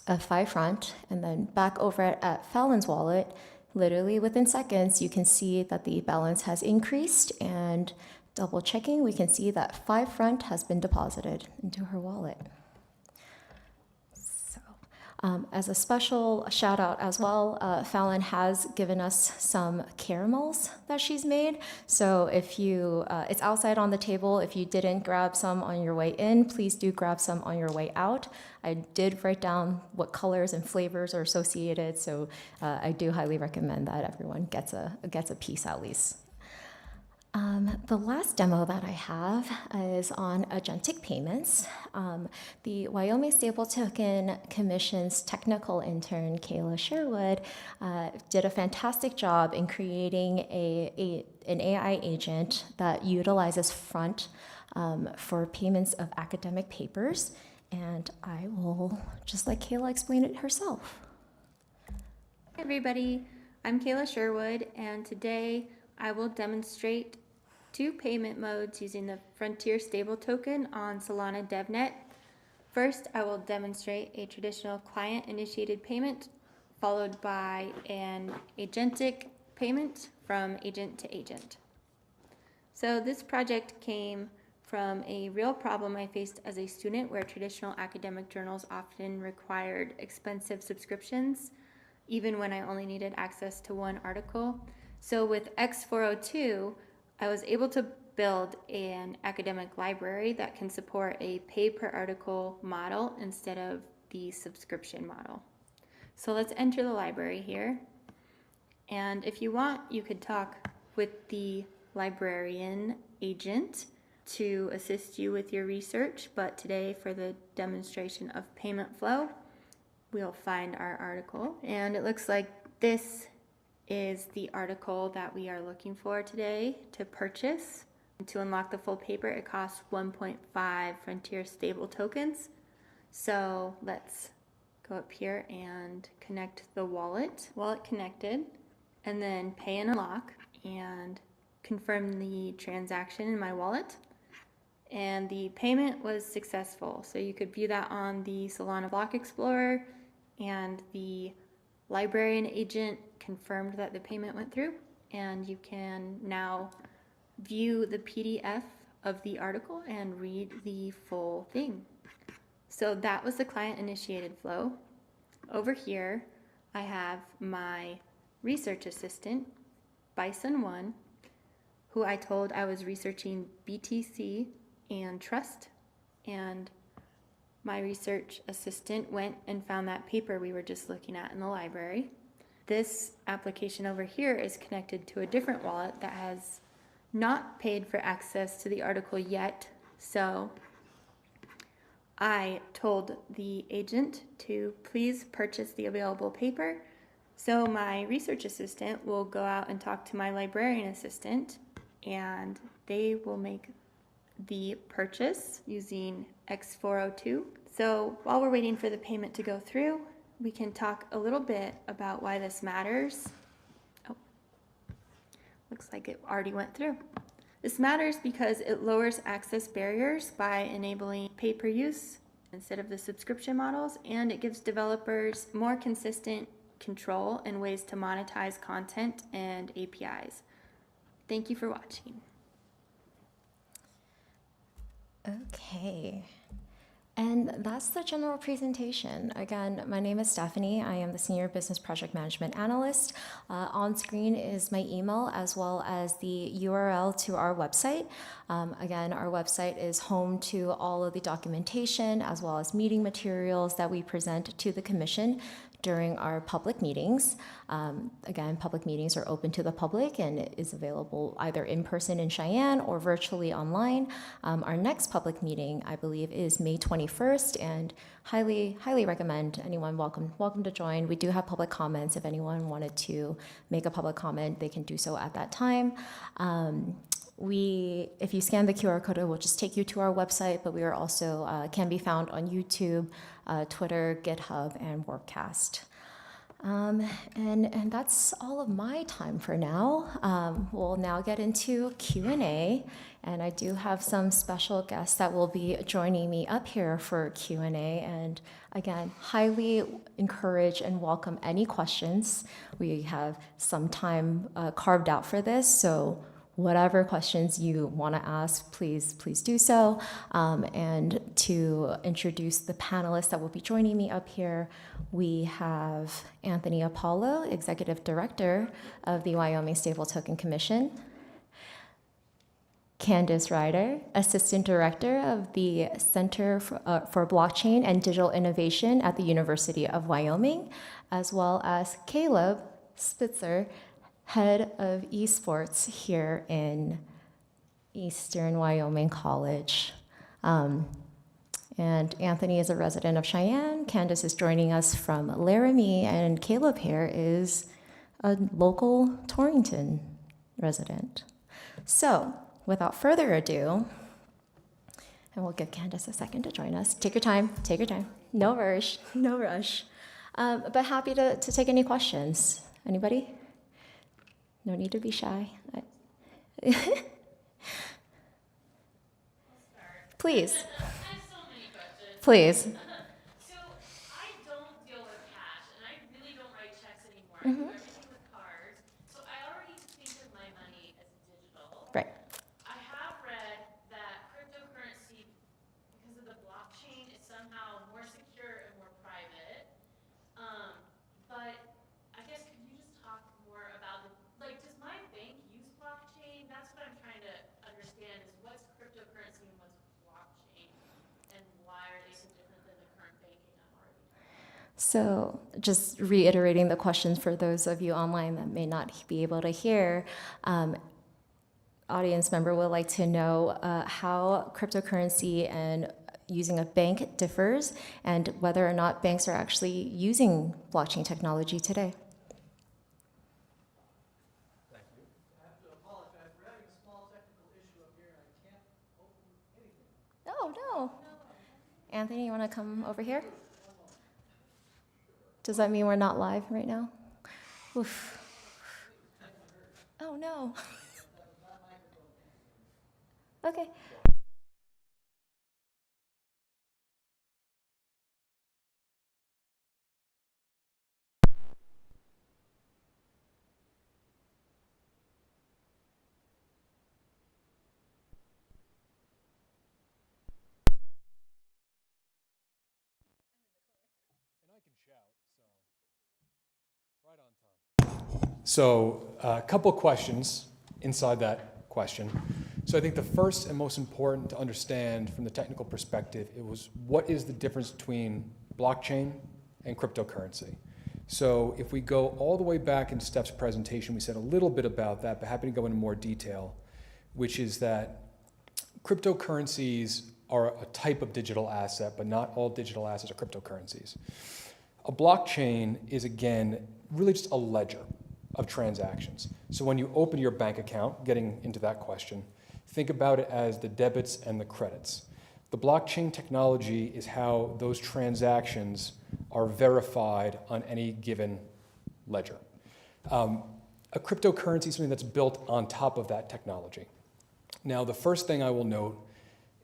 of 5 front. And then back over at Fallon's wallet, literally within seconds, you can see that the balance has increased, and double checking, we can see that 5 front has been deposited into her wallet. So, as a special shout out as well, Fallon has given us some caramels that she's made. So if you, it's outside on the table. If you didn't grab some on your way in, please do grab some on your way out. I did write down what colors and flavors are associated, so I do highly recommend that everyone gets a piece at least. The last demo that I have is on agentic payments. The Wyoming Stable Token Commission's technical intern, Kayla Sherwood, did a fantastic job in creating an AI agent that utilizes Front for payments of academic papers. And I will just let Kayla explain it herself. Hi everybody, I'm Kayla Sherwood, and today I will demonstrate 2 payment modes using the Frontier Stable Token on Solana DevNet. First, I will demonstrate a traditional client-initiated payment, followed by an agentic payment from agent to agent. So this project came from a real problem I faced as a student, where traditional academic journals often required expensive subscriptions, even when I only needed access to 1 article. So with X402, I was able to build an academic library that can support a pay-per-article model instead of the subscription model. So let's enter the library here. And if you want, you could talk with the librarian agent to assist you with your research, but today for the demonstration of payment flow, we'll find our article. And it looks like this is the article that we are looking for today to purchase. To unlock the full paper, it costs 1.5 Frontier Stable tokens. So let's go up here and connect the wallet connected, and then pay and unlock and confirm the transaction in my wallet. And the payment was successful. So you could view that on the Solana Block Explorer, and the librarian agent confirmed that the payment went through, and you can now view the PDF of the article and read the full thing. So that was the client-initiated flow. Over here, I have my research assistant, Bison1, who I told I was researching BTC and Trust, and my research assistant went and found that paper we were just looking at in the library. This application over here is connected to a different wallet that has not paid for access to the article yet, so I told the agent to please purchase the available paper. So my research assistant will go out and talk to my librarian assistant, and they will make the purchase using X402. So while we're waiting for the payment to go through, we can talk a little bit about why this matters. Oh, looks like it already went through. This matters because it lowers access barriers by enabling pay-per-use instead of the subscription models, and it gives developers more consistent control and ways to monetize content and APIs. Thank you for watching. Okay. And that's the general presentation. Again, my name is Stephanie. I am the Senior Business Project Management Analyst. On screen is my email as well as the URL to our website. Again, our website is home to all of the documentation as well as meeting materials that we present to the Commission during our public meetings. Again, public meetings are open to the public and it is available either in person in Cheyenne or virtually online. Our next public meeting, I believe, is May 21st, and highly recommend anyone welcome to join. We do have public comments. If anyone wanted to make a public comment, they can do so at that time. if you scan the QR code, it will just take you to our website, but we are also can be found on YouTube, Twitter, GitHub, and Warpcast. And that's all of my time for now. We'll now get into Q&A, and I do have some special guests that will be joining me up here for Q&A. And again, highly encourage and welcome any questions. We have some time carved out for this, so whatever questions you want to ask, please do so. And to introduce the panelists that will be joining me up here, we have Anthony Apollo, Executive Director of the Wyoming Stable Token Commission, Candace Ryder, Assistant Director of the Center for Blockchain and Digital Innovation at the University of Wyoming, as well as Caleb Spitzer, Head of Esports here in Eastern Wyoming College. And Anthony is a resident of Cheyenne, Candace is joining us from Laramie, and Caleb here is a local Torrington resident. So, without further ado, and we'll give Candace a second to join us. Take your time, no rush, no rush. But happy to take any questions. Anybody? No need to be shy. Please. Please. So I don't deal with cash, and I really don't write checks anymore. Mm-hmm. I do everything with cards. So I already think of my money as digital. Right. I have read that cryptocurrency, because of the blockchain, is somehow more secure and more private. But I guess could you just talk more about does my bank use blockchain? That's what I'm trying to understand is what's cryptocurrency and what's blockchain, and why are they so different than the current banking I'm already doing? So, just reiterating the questions for those of you online that may not be able to hear, audience member would like to know how cryptocurrency and using a bank differs, and whether or not banks are actually using blockchain technology today. Thank you. I have to apologize. We're having a small technical issue up here, and I can't open anything. Oh, no. Anthony, you want to come over here? Does that mean we're not live right now? Oof. Oh, no. Okay. So a couple questions inside that question. So I think the first and most important to understand from the technical perspective, it was what is the difference between blockchain and cryptocurrency? So if we go all the way back in Steph's presentation, we said a little bit about that, but happy to go into more detail, which is that cryptocurrencies are a type of digital asset, but not all digital assets are cryptocurrencies. A blockchain is, again, really just a ledger of transactions. So when you open your bank account, getting into that question, think about it as the debits and the credits. The blockchain technology is how those transactions are verified on any given ledger. A cryptocurrency is something that's built on top of that technology. Now, the first thing I will note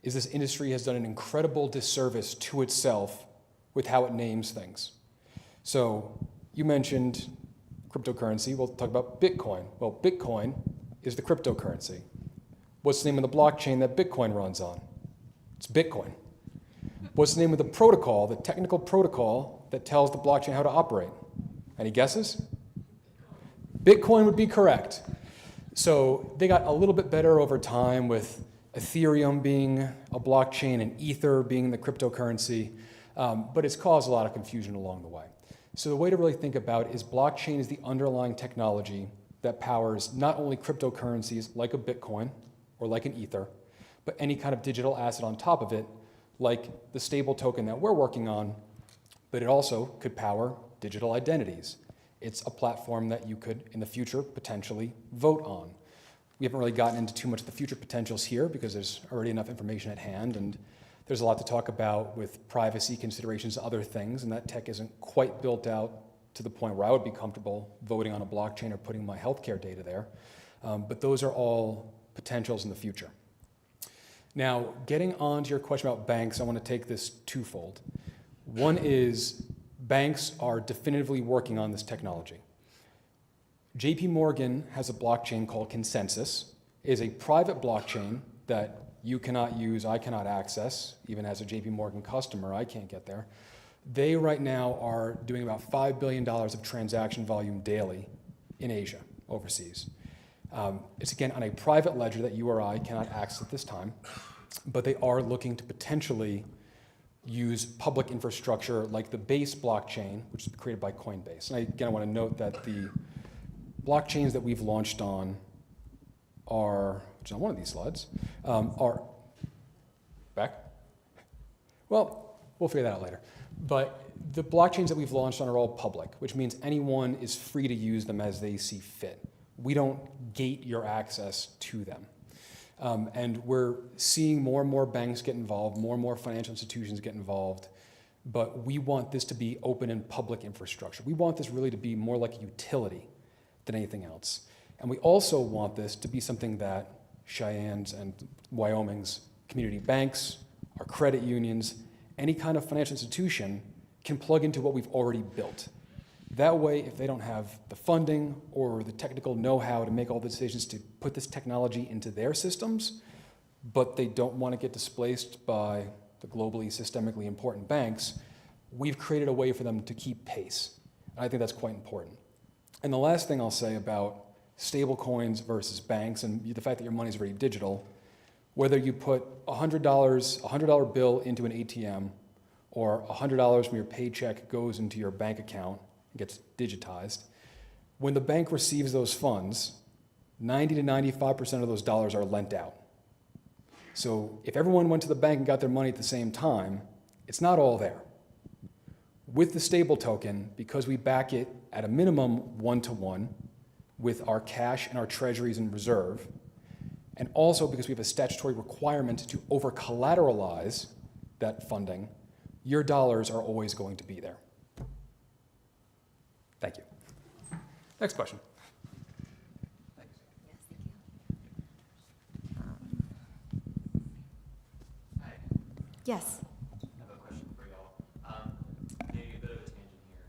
is this industry has done an incredible disservice to itself with how it names things. So you mentioned cryptocurrency. We'll talk about Bitcoin. Well, Bitcoin is the cryptocurrency. What's the name of the blockchain that Bitcoin runs on? It's Bitcoin. What's the name of the protocol, the technical protocol that tells the blockchain how to operate? Any guesses? Bitcoin would be correct. So they got a little bit better over time with Ethereum being a blockchain and Ether being the cryptocurrency, but it's caused a lot of confusion along the way. So the way to really think about it is blockchain is the underlying technology that powers not only cryptocurrencies like a Bitcoin or like an Ether, but any kind of digital asset on top of it, like the stable token that we're working on, but it also could power digital identities. It's a platform that you could, in the future, potentially vote on. We haven't really gotten into too much of the future potentials here because there's already enough information at hand, and there's a lot to talk about with privacy considerations, other things, and that tech isn't quite built out to the point where I would be comfortable voting on a blockchain or putting my healthcare data there. But those are all potentials in the future. Now, getting on to your question about banks, I want to take this twofold. One is banks are definitively working on this technology. JP Morgan has a blockchain called Consensus. It is a private blockchain that you cannot use, I cannot access, even as a JP Morgan customer, I can't get there. They right now are doing about $5 billion of transaction volume daily in Asia, overseas. It's again on a private ledger that you or I cannot access at this time, but they are looking to potentially use public infrastructure like the Base blockchain, which is created by Coinbase. And I want to note that the blockchains that we've launched on are, which is on one of these slides, are back? Well, we'll figure that out later. But the blockchains that we've launched on are all public, which means anyone is free to use them as they see fit. We don't gate your access to them. And we're seeing more and more banks get involved, more and more financial institutions get involved, but we want this to be open and public infrastructure. We want this really to be more like a utility than anything else. And we also want this to be something that Cheyenne's and Wyoming's community banks, our credit unions, any kind of financial institution can plug into what we've already built. That way, if they don't have the funding or the technical know-how to make all the decisions to put this technology into their systems, but they don't want to get displaced by the globally systemically important banks, we've created a way for them to keep pace. And I think that's quite important. And the last thing I'll say about stable coins versus banks and the fact that your money is very digital, whether you put $100 bill into an ATM or $100 from your paycheck goes into your bank account, gets digitized. When the bank receives those funds, 90 to 95% of those dollars are lent out. So if everyone went to the bank and got their money at the same time, it's not all there. With the stable token, because we back it at a minimum 1-to-1 with our cash and our treasuries in reserve, and also because we have a statutory requirement to over-collateralize that funding, your dollars are always going to be there. Thank you. Next question. Yes. I have a question for y'all. Maybe a bit of a tangent here.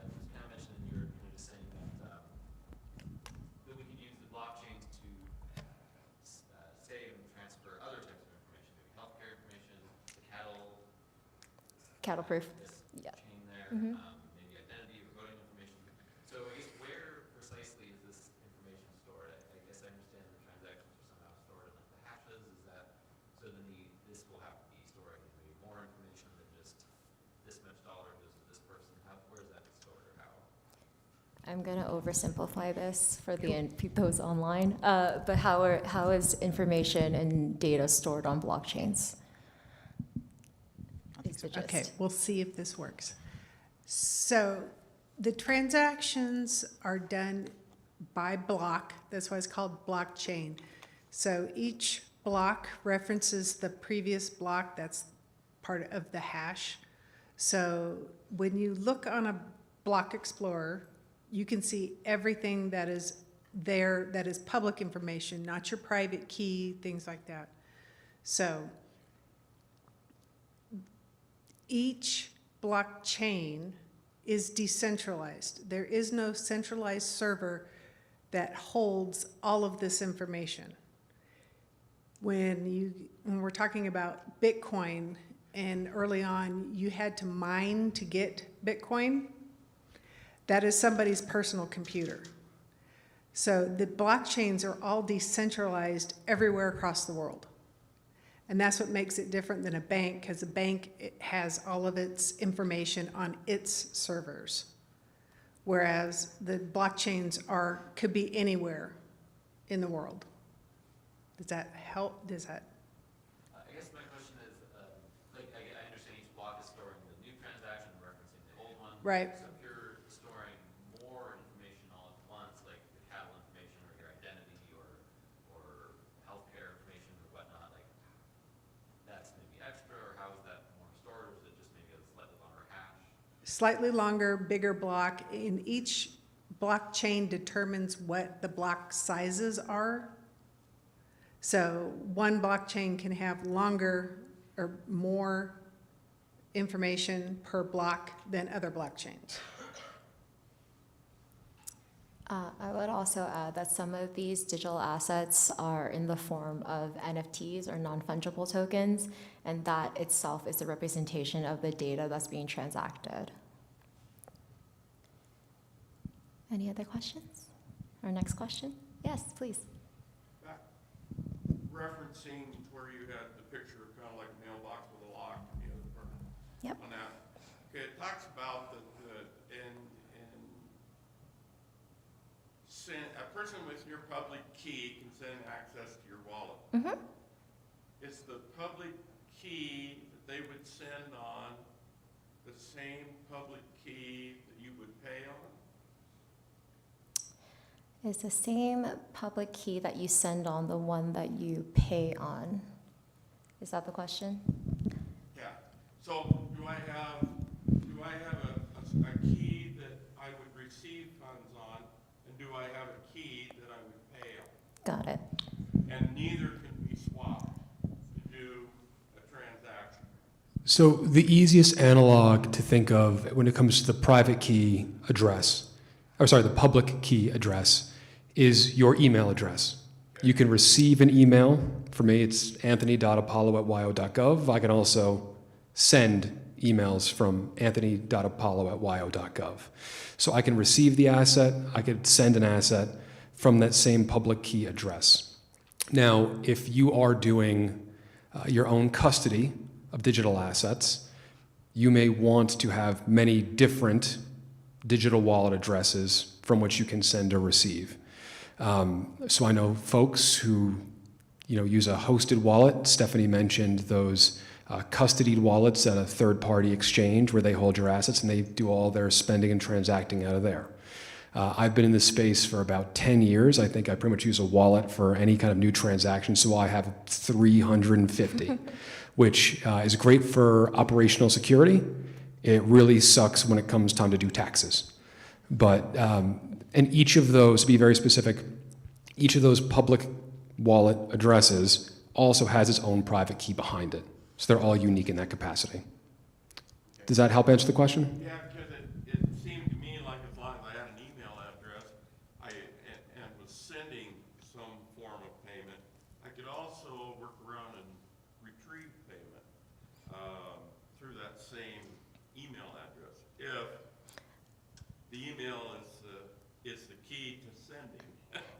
It was kind of mentioned in your just saying that we could use the blockchains to save and transfer other types of information, maybe healthcare information, the Cattle proof. this Yeah. chain there, Mhm. maybe identity or voting information. So I guess where precisely is this information stored? I guess I understand the transactions are somehow stored in like the hashes. Is that so? Then this will have to be storing maybe more information than just this much dollar goes to this person. Where is that stored or how? I'm going to oversimplify this for those online, but how is information and data stored on blockchains? Is the gist. Okay, we'll see if this works. So the transactions are done by block. That's why it's called blockchain. So each block references the previous block. That's part of the hash. So when you look on a block explorer, you can see everything that is there that is public information, not your private key, things like that. So each blockchain is decentralized. There is no centralized server that holds all of this information. When we're talking about Bitcoin, and early on you had to mine to get Bitcoin, that is somebody's personal computer. So the blockchains are all decentralized everywhere across the world. And that's what makes it different than a bank, because a bank has all of its information on its servers, whereas the blockchains could be anywhere in the world. Does that help? Does that? I guess my question is, like, I understand each block is storing the new transaction, referencing the old one. Right. So if you're storing more information all at once, like the cattle information or your identity or slightly longer, bigger block, and each blockchain determines what the block sizes are. So one blockchain can have longer or more information per block than other blockchains. I would also add that some of these digital assets are in the form of NFTs or non-fungible tokens, and that itself is a representation of the data that's being transacted. Any other questions? Our next question? Yes, please. Referencing where you had the picture, kind of like a mailbox with a lock on the other part. Yep. On that. Okay, it talks about a person with your public key can send access to your wallet. Mm-hmm. Is the public key that they would send on the same public key that you would pay on? Is the same public key that you send on the one that you pay on? Is that the question? Yeah. So do I have a key that I would receive funds on, and do I have a key that I would pay on? Got it. And neither can be swapped to do a transaction. So the easiest analog to think of when it comes to the private key address, the public key address, is your email address. You can receive an email. For me, it's anthony.apollo@wyo.gov. I can also send emails from anthony.apollo@wyo.gov. So I can receive the asset, I could send an asset from that same public key address. Now, if you are doing your own custody of digital assets, you may want to have many different digital wallet addresses from which you can send or receive. So I know folks who use a hosted wallet. Stephanie mentioned those custodied wallets at a third-party exchange where they hold your assets and they do all their spending and transacting out of there. I've been in this space for about 10 years. I think I pretty much use a wallet for any kind of new transaction, so I have 350, which is great for operational security. It really sucks when it comes time to do taxes. But, and each of those, to be very specific, each of those public wallet addresses also has its own private key behind it. So they're all unique in that capacity. Does that help answer the question? Yeah, because it seemed to me like as long as I had an email address and was sending some form of payment, I could also work around and retrieve payment through that same email address if the email is the key to sending.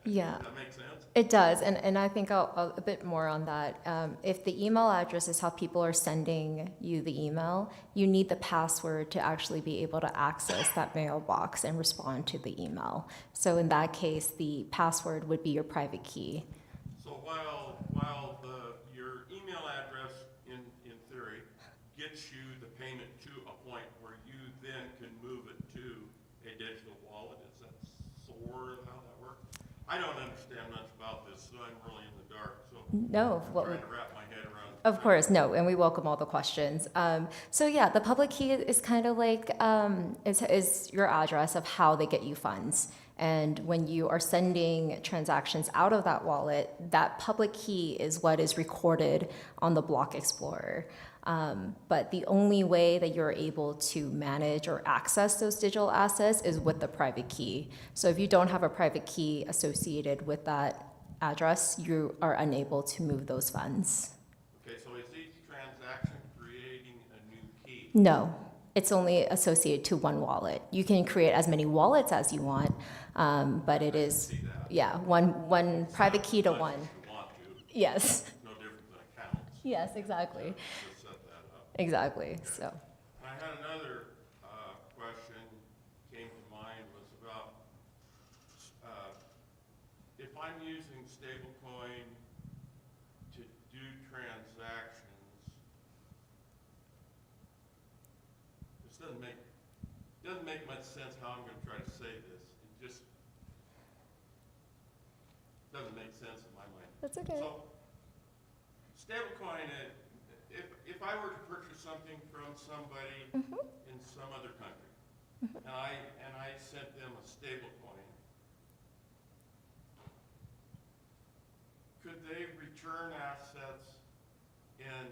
Yeah. Does that make sense? It does, and I think I'll a bit more on that. If the email address is how people are sending you the email, you need the password to actually be able to access that mailbox and respond to the email. So in that case, the password would be your private key. So while your email address in theory gets you the payment to a point where you then can move it to a digital wallet, is that sort of how that works? I don't understand much about this, so I'm really in the dark. So No, I'm what trying to wrap my head around. Of course, no, and we welcome all the questions. So yeah, the public key is kind of like is your address of how they get you funds. And when you are sending transactions out of that wallet, that public key is what is recorded on the Block Explorer. But the only way that you're able to manage or access those digital assets is with the private key. So if you don't have a private key associated with that address, you are unable to move those funds. Okay, so is each transaction creating a new key? No, it's only associated to one wallet. You can create as many wallets as you want, but it is, yeah, one private key to one. Yes. No different than accounts. Yes, exactly. Just set that up. Exactly, so. I had another question came to mind was about if I'm using stablecoin to do transactions, this doesn't make much sense how I'm going to try to say this. It just doesn't make sense in my mind. That's okay. So stablecoin, if I were to purchase something from somebody in some other country, and I sent them a stable coin, could they return assets in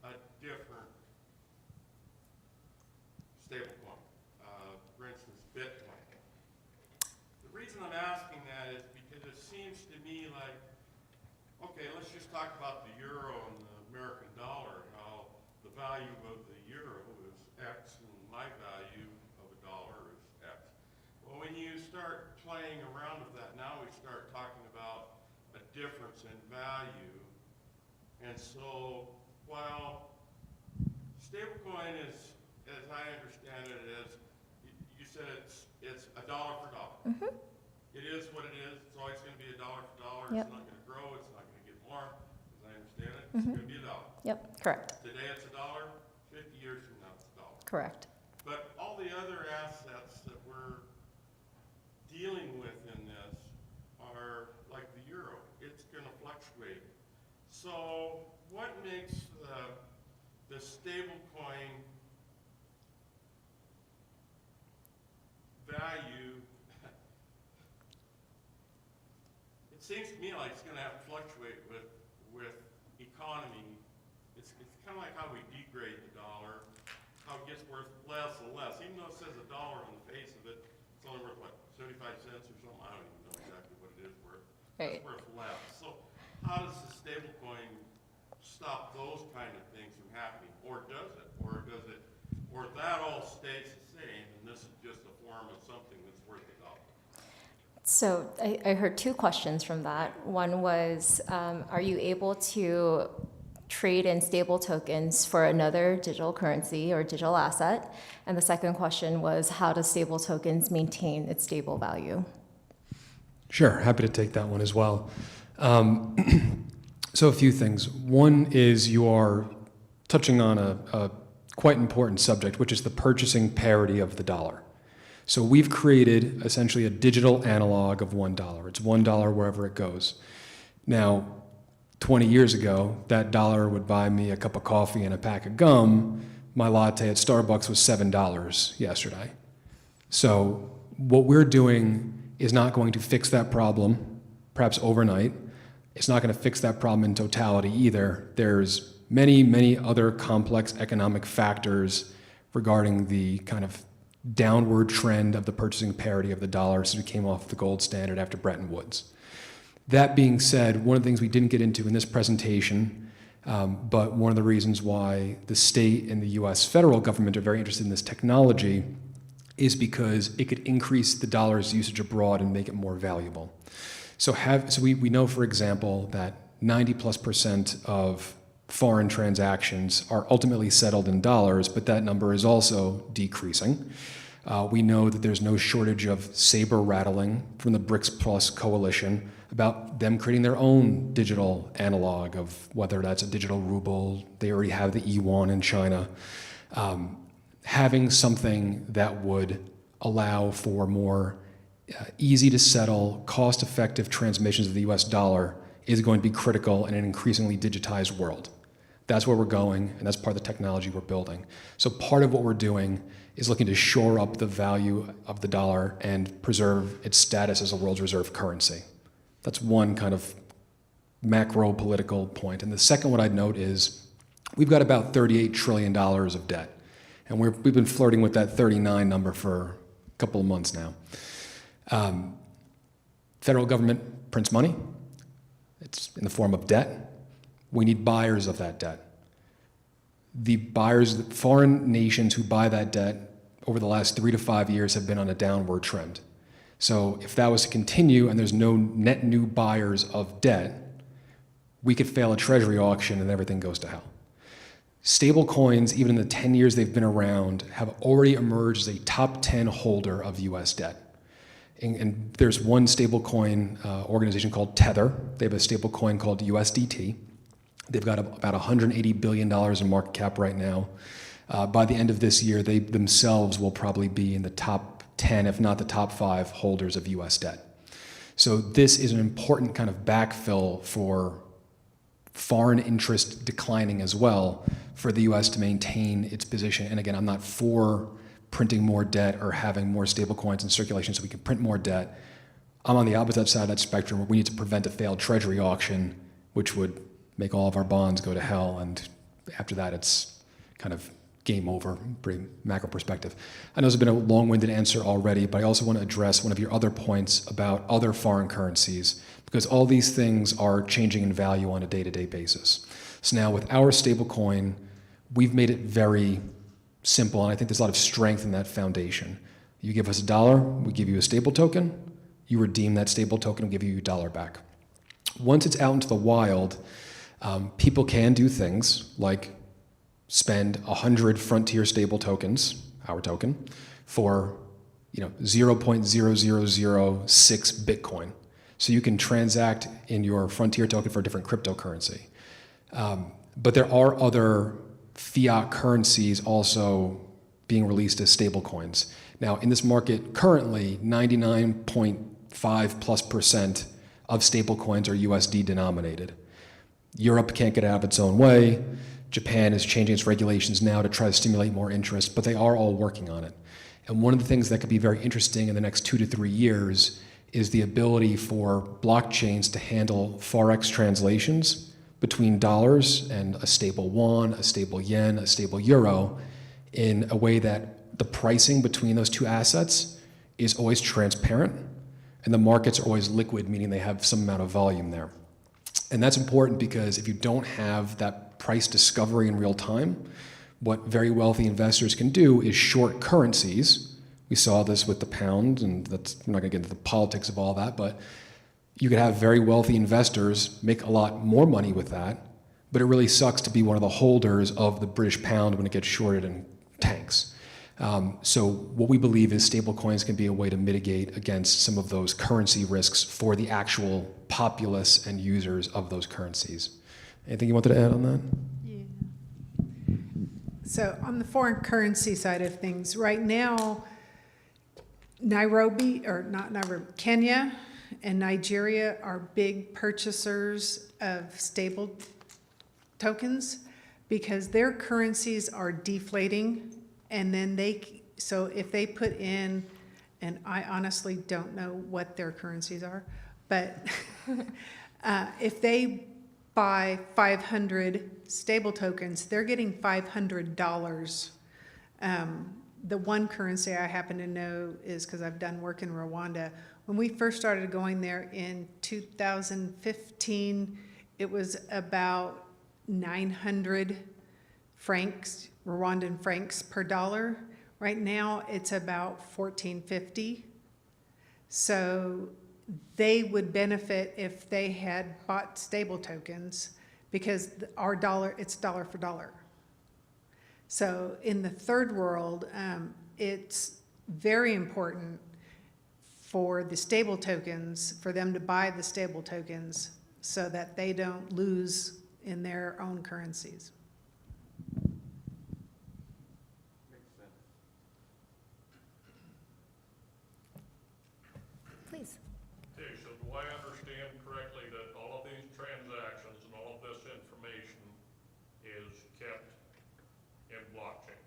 a different stable coin? For instance, Bitcoin. The reason I'm asking that is because it seems to me like, okay, let's just talk about the euro and the American dollar, how the value of the euro is X and my value of a dollar is X. Well, when you start playing around with that, now we start talking about a difference in value. And so while stablecoin is, as I understand it, is, you said it's a dollar for dollar. Mm-hmm. It is what it is. It's always going to be a dollar for dollar. Yep. It's not going to grow. It's not going to get more. As I understand it, it's Mhm. going to be a dollar. Yep, correct. Today it's a dollar. 50 years from now it's a dollar. Correct. But all the other assets that we're dealing with in this are like the euro. It's going to fluctuate. So what makes the stable coin value? It seems to me like it's going to have to fluctuate with economy. It's kind of like how we degrade the dollar, how it gets worth less and less. Even though it says a dollar on the face of it, it's only worth what, 75 cents or something? I don't even know exactly what it is worth. Right. It's worth less. So how does the stable coin stop those kind of things from happening? Or does it? Or that all stays the same and this is just a form of something that's worth a dollar? So I heard two questions from that. One was, are you able to trade in stable tokens for another digital currency or digital asset? And the second question was, how does stable tokens maintain its stable value? Sure, happy to take that one as well. So a few things. One is you are touching on a quite important subject, which is the purchasing parity of the dollar. So we've created essentially a digital analog of $1. It's $1 wherever it goes. Now, 20 years ago, that dollar would buy me a cup of coffee and a pack of gum. My latte at Starbucks was $7 yesterday. So what we're doing is not going to fix that problem, perhaps overnight. It's not going to fix that problem in totality either. There's many, many other complex economic factors regarding the kind of downward trend of the purchasing parity of the dollar since we came off the gold standard after Bretton Woods. That being said, one of the things we didn't get into in this presentation, but one of the reasons why the state and the US federal government are very interested in this technology is because it could increase the dollar's usage abroad and make it more valuable. So we know, for example, that 90+% of foreign transactions are ultimately settled in dollars, but that number is also decreasing. We know that there's no shortage of saber rattling from the BRICS Plus coalition about them creating their own digital analog of whether that's a digital ruble, they already have the yuan in China. Having something that would allow for more easy to settle, cost-effective transmissions of the US dollar is going to be critical in an increasingly digitized world. That's where we're going, and that's part of the technology we're building. So part of what we're doing is looking to shore up the value of the dollar and preserve its status as a world's reserve currency. That's one kind of macro political point. And the second one I'd note is we've got about $38 trillion of debt. And we've been flirting with that 39 number for a couple of months now. Federal government prints money. It's in the form of debt. We need buyers of that debt. The buyers, the foreign nations who buy that debt over the last 3 to 5 years have been on a downward trend. So if that was to continue and there's no net new buyers of debt, we could fail a treasury auction and everything goes to hell. Stable coins, even in the 10 years they've been around, have already emerged as a top 10 holder of US debt. And there's one stable coin organization called Tether. They have a stable coin called USDT. They've got about $180 billion in market cap right now. By the end of this year, they themselves will probably be in the top 10, if not the top 5 holders of US debt. So this is an important kind of backfill for foreign interest declining as well for the US to maintain its position. And again, I'm not for printing more debt or having more stable coins in circulation so we can print more debt. I'm on the opposite side of that spectrum where we need to prevent a failed treasury auction, which would make all of our bonds go to hell. And after that, it's kind of game over, pretty macro perspective. I know it's been a long-winded answer already, but I also want to address one of your other points about other foreign currencies, because all these things are changing in value on a day-to-day basis. So now with our stablecoin, we've made it very simple, and I think there's a lot of strength in that foundation. You give us $1, we give you a stable token, you redeem that stable token, we give you your dollar back. Once it's out into the wild, people can do things like spend 100 Frontier stable tokens, our token, for 0.0006 Bitcoin. So you can transact in your Frontier token for a different cryptocurrency. But there are other fiat currencies also being released as stable coins. Now, in this market, currently 99.5+% of stable coins are USD denominated. Europe can't get out of its own way. Japan is changing its regulations now to try to stimulate more interest, but they are all working on it. And one of the things that could be very interesting in the next 2 to 3 years is the ability for blockchains to handle Forex translations between dollars and a stable won, a stable yen, a stable euro, in a way that the pricing between those two assets is always transparent, and the markets are always liquid, meaning they have some amount of volume there. And that's important because if you don't have that price discovery in real time, what very wealthy investors can do is short currencies. We saw this with the pound, and that's, I'm not going to get into the politics of all that, but you could have very wealthy investors make a lot more money with that, but it really sucks to be one of the holders of the British pound when it gets shorted and tanks. So what we believe is stablecoins can be a way to mitigate against some of those currency risks for the actual populace and users of those currencies. Anything you wanted to add on that? Yeah. So on the foreign currency side of things, right now, Kenya and Nigeria are big purchasers of stable tokens because their currencies are deflating, and then so if they put in, and I honestly don't know what their currencies are, but if they buy 500 stable tokens, they're getting $500. The one currency I happen to know is because I've done work in Rwanda. When we first started going there in 2015, it was about 900 francs, Rwandan francs per dollar. Right now, it's about $14.50. So they would benefit if they had bought stable tokens because our dollar, it's dollar for dollar. So in the third world, it's very important for the stable tokens, for them to buy the stable tokens so that they don't lose in their own currencies. Please. Okay, so do I understand correctly that all of these transactions and all of this information is kept in blockchain?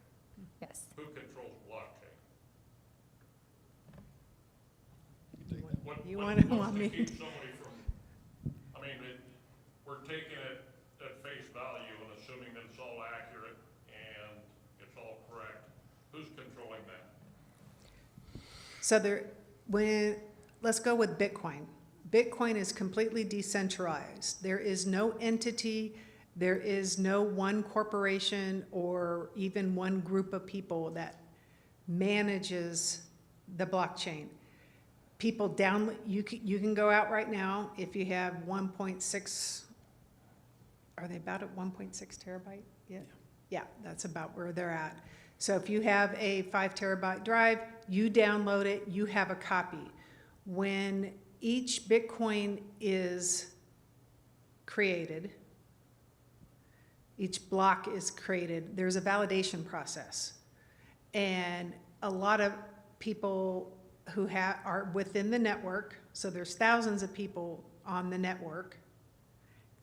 Yes. Who controls blockchain? You What want to what's want me keep somebody from, I mean, we're taking it at face value and assuming that it's all accurate and it's all correct. Who's controlling that? So let's go with Bitcoin. Bitcoin is completely decentralized. There is no entity, there is no one corporation or even one group of people that manages the blockchain. People you can go out right now if you have 1.6, are they about at 1.6 terabyte yet? Yeah, that's about where they're at. So if you have a 5 terabyte drive, you download it, you have a copy. When each Bitcoin is created, each block is created, there's a validation process. And a lot of people who are within the network, so there's thousands of people on the network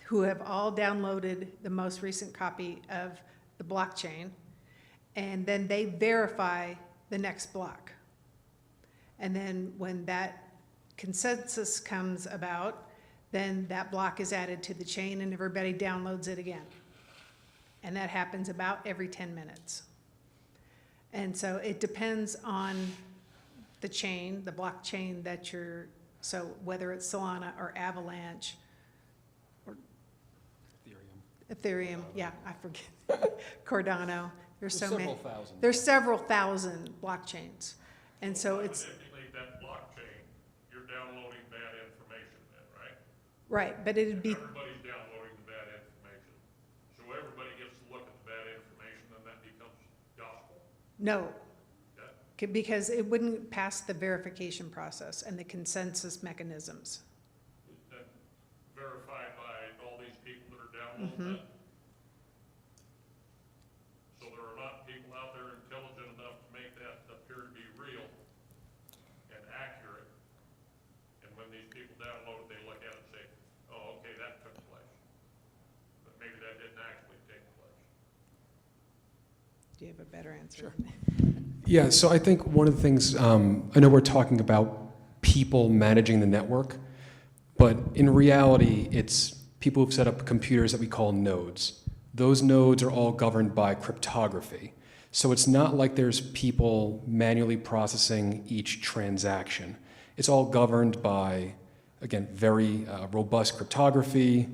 who have all downloaded the most recent copy of the blockchain, and then they verify the next block. And then when that consensus comes about, then that block is added to the chain and everybody downloads it again. And that happens about every 10 minutes. And so it depends on the chain, the blockchain that you're, so whether it's Solana or Avalanche or Ethereum, yeah, I forget, Cardano. There's so many. Several thousand. There's several thousand blockchains. And so it's, Manipulate that blockchain, you're downloading bad information then, right? right, but it'd be, Everybody's downloading the bad information. So everybody gets to look at the bad information and that becomes gospel. no, Okay? because it wouldn't pass the verification process and the consensus mechanisms. Then verified by all these people that are downloading that. So there are not people out there intelligent enough to make that appear to be real and accurate. And when these people download it, they look at it and say, oh, okay, that took place. But maybe that didn't actually take place. Do you have a better answer? Yeah, so I think one of the things, I know we're talking about people managing the network, but in reality, it's people who've set up computers that we call nodes. Those nodes are all governed by cryptography. So it's not like there's people manually processing each transaction. It's all governed by, again, very robust cryptography,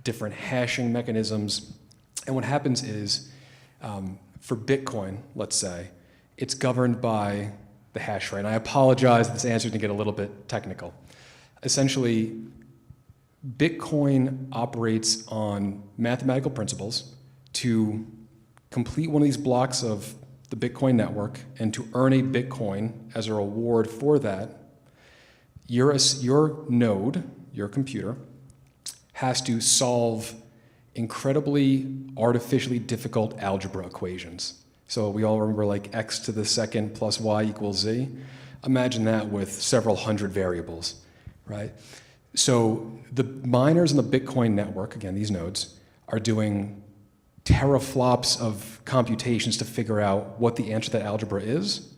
different hashing mechanisms. And what happens is, for Bitcoin, let's say, it's governed by the hash rate. And I apologize if this answer can get a little bit technical. Essentially, Bitcoin operates on mathematical principles to complete one of these blocks of the Bitcoin network and to earn a Bitcoin as a reward for that. Your node, your computer, has to solve incredibly artificially difficult algebra equations. So we all remember like x to the second plus y equals z. Imagine that with several hundred variables, right? So the miners in the Bitcoin network, again, these nodes, are doing teraflops of computations to figure out what the answer to that algebra is.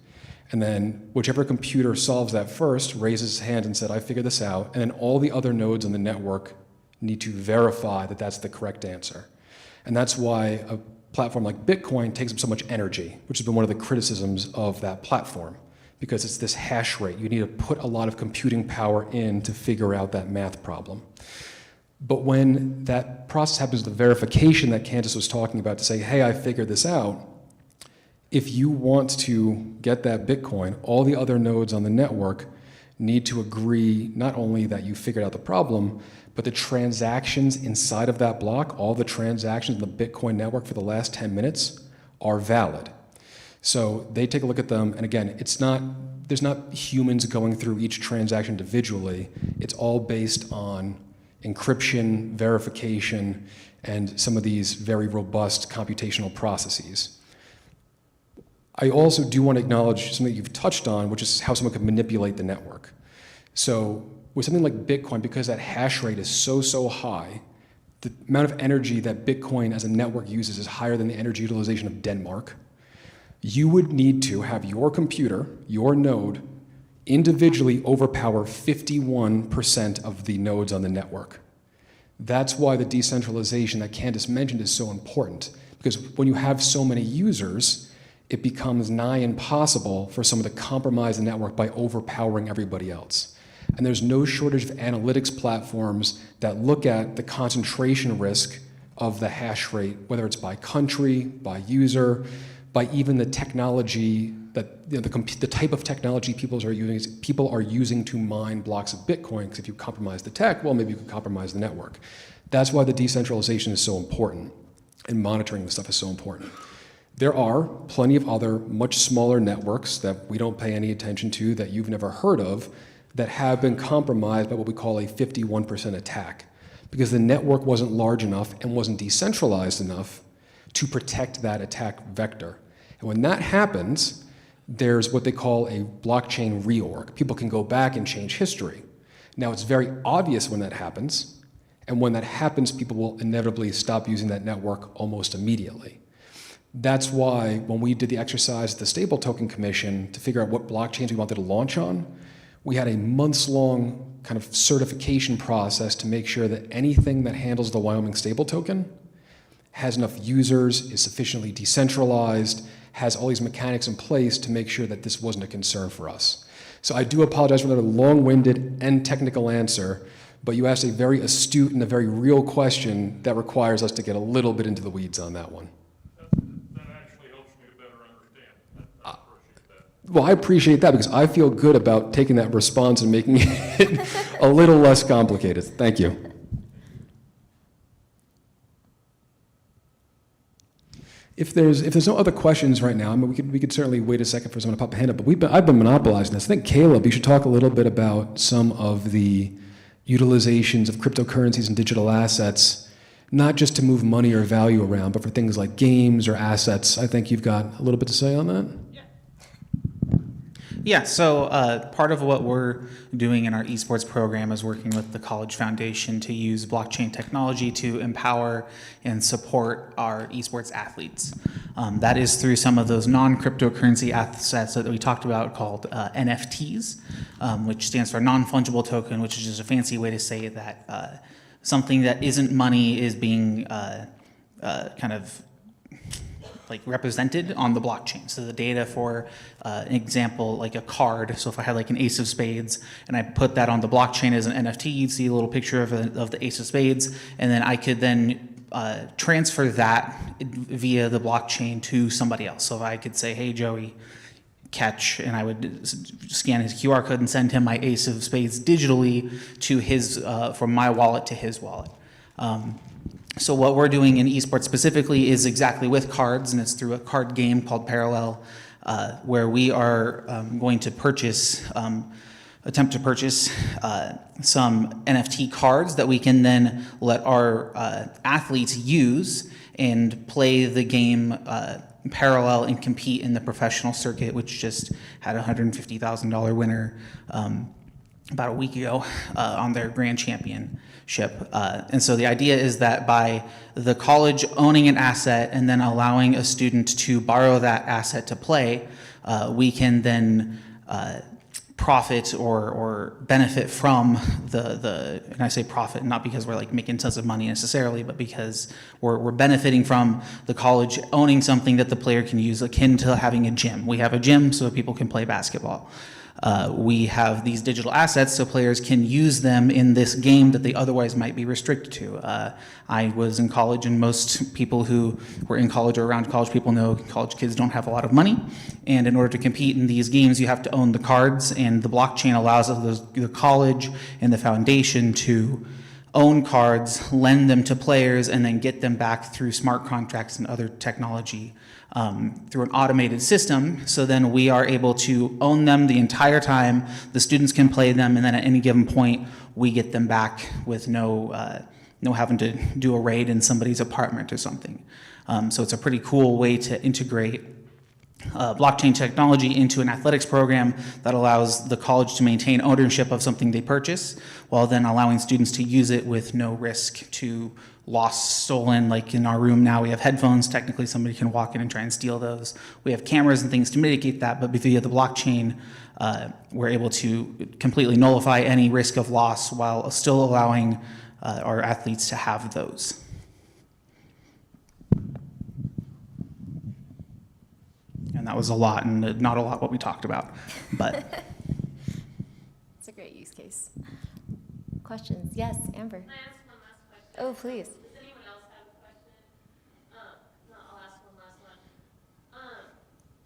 And then whichever computer solves that first raises his hand and said, I figured this out. And then all the other nodes on the network need to verify that that's the correct answer. And that's why a platform like Bitcoin takes up so much energy, which has been one of the criticisms of that platform, because it's this hash rate. You need to put a lot of computing power in to figure out that math problem. But when that process happens, the verification that Candace was talking about to say, hey, I figured this out, if you want to get that Bitcoin, all the other nodes on the network need to agree not only that you figured out the problem, but the transactions inside of that block, all the transactions in the Bitcoin network for the last 10 minutes are valid. So they take a look at them, and again, there's not humans going through each transaction individually. It's all based on encryption, verification, and some of these very robust computational processes. I also do want to acknowledge something you've touched on, which is how someone can manipulate the network. So with something like Bitcoin, because that hash rate is so high, the amount of energy that Bitcoin as a network uses is higher than the energy utilization of Denmark. You would need to have your computer, your node, individually overpower 51% of the nodes on the network. That's why the decentralization that Candace mentioned is so important, because when you have so many users, it becomes nigh impossible for someone to compromise the network by overpowering everybody else. And there's no shortage of analytics platforms that look at the concentration risk of the hash rate, whether it's by country, by user, by even the technology that, the type of technology people are using to mine blocks of Bitcoin. Because if you compromise the tech, well, maybe you can compromise the network. That's why the decentralization is so important, and monitoring this stuff is so important. There are plenty of other much smaller networks that we don't pay any attention to, that you've never heard of, that have been compromised by what we call a 51% attack, because the network wasn't large enough and wasn't decentralized enough to protect that attack vector. And when that happens, there's what they call a blockchain reorg. People can go back and change history. Now, it's very obvious when that happens, and when that happens, people will inevitably stop using that network almost immediately. That's why when we did the exercise at the Stable Token Commission to figure out what blockchains we wanted to launch on, we had a months-long kind of certification process to make sure that anything that handles the Wyoming Stable Token has enough users, is sufficiently decentralized, has all these mechanics in place to make sure that this wasn't a concern for us. So I do apologize for the long-winded and technical answer, but you asked a very astute and a very real question that requires us to get a little bit into the weeds on that one. That actually helps me to better understand. I appreciate that. Well, I appreciate that because I feel good about taking that response and making it a little less complicated. Thank you. If there's no other questions right now, I mean, we could certainly wait a second for someone to pop a hand up. But I've been monopolizing this. I think Caleb, you should talk a little bit about some of the utilizations of cryptocurrencies and digital assets, not just to move money or value around, but for things like games or assets. I think you've got a little bit to say on that. Yeah, so part of what we're doing in our esports program is working with the College Foundation to use blockchain technology to empower and support our esports athletes. That is through some of those non-cryptocurrency assets that we talked about called NFTs, which stands for non-fungible token, which is just a fancy way to say that something that isn't money is being kind of like represented on the blockchain. So the data for an example, like a card. So if I had like an ace of spades and I put that on the blockchain as an NFT, you'd see a little picture of the ace of spades. And then I could then transfer that via the blockchain to somebody else. So if I could say, hey, Joey, catch, and I would scan his QR code and send him my ace of spades digitally to his, from my wallet to his wallet. So what we're doing in esports specifically is exactly with cards, and it's through a card game called Parallel, where we are going to attempt to purchase some NFT cards that we can then let our athletes use and play the game Parallel and compete in the professional circuit, which just had a $150,000 winner about a week ago on their grand championship. And so the idea is that by the college owning an asset and then allowing a student to borrow that asset to play, we can then profit or benefit from and I say profit not because we're like making tons of money necessarily, but because we're benefiting from the college owning something that the player can use, akin to having a gym. We have a gym so people can play basketball. We have these digital assets so players can use them in this game that they otherwise might be restricted to. I was in college, and most people who were in college or around college people know college kids don't have a lot of money. And in order to compete in these games, you have to own the cards, and the blockchain allows the college and the foundation to own cards, lend them to players, and then get them back through smart contracts and other technology through an automated system. So then we are able to own them the entire time. The students can play them, and then at any given point, we get them back with no having to do a raid in somebody's apartment or something. So it's a pretty cool way to integrate blockchain technology into an athletics program that allows the college to maintain ownership of something they purchase, while then allowing students to use it with no risk to lost, stolen. Like in our room now, we have headphones. Technically, somebody can walk in and try and steal those. We have cameras and things to mitigate that, but via the blockchain, we're able to completely nullify any risk of loss while still allowing our athletes to have those. And that was a lot, and not a lot what we talked about, but. It's a great use case. Questions? Yes, Amber. Can I ask one last question? Oh, please. Does anyone else have a question? No, I'll ask one last one.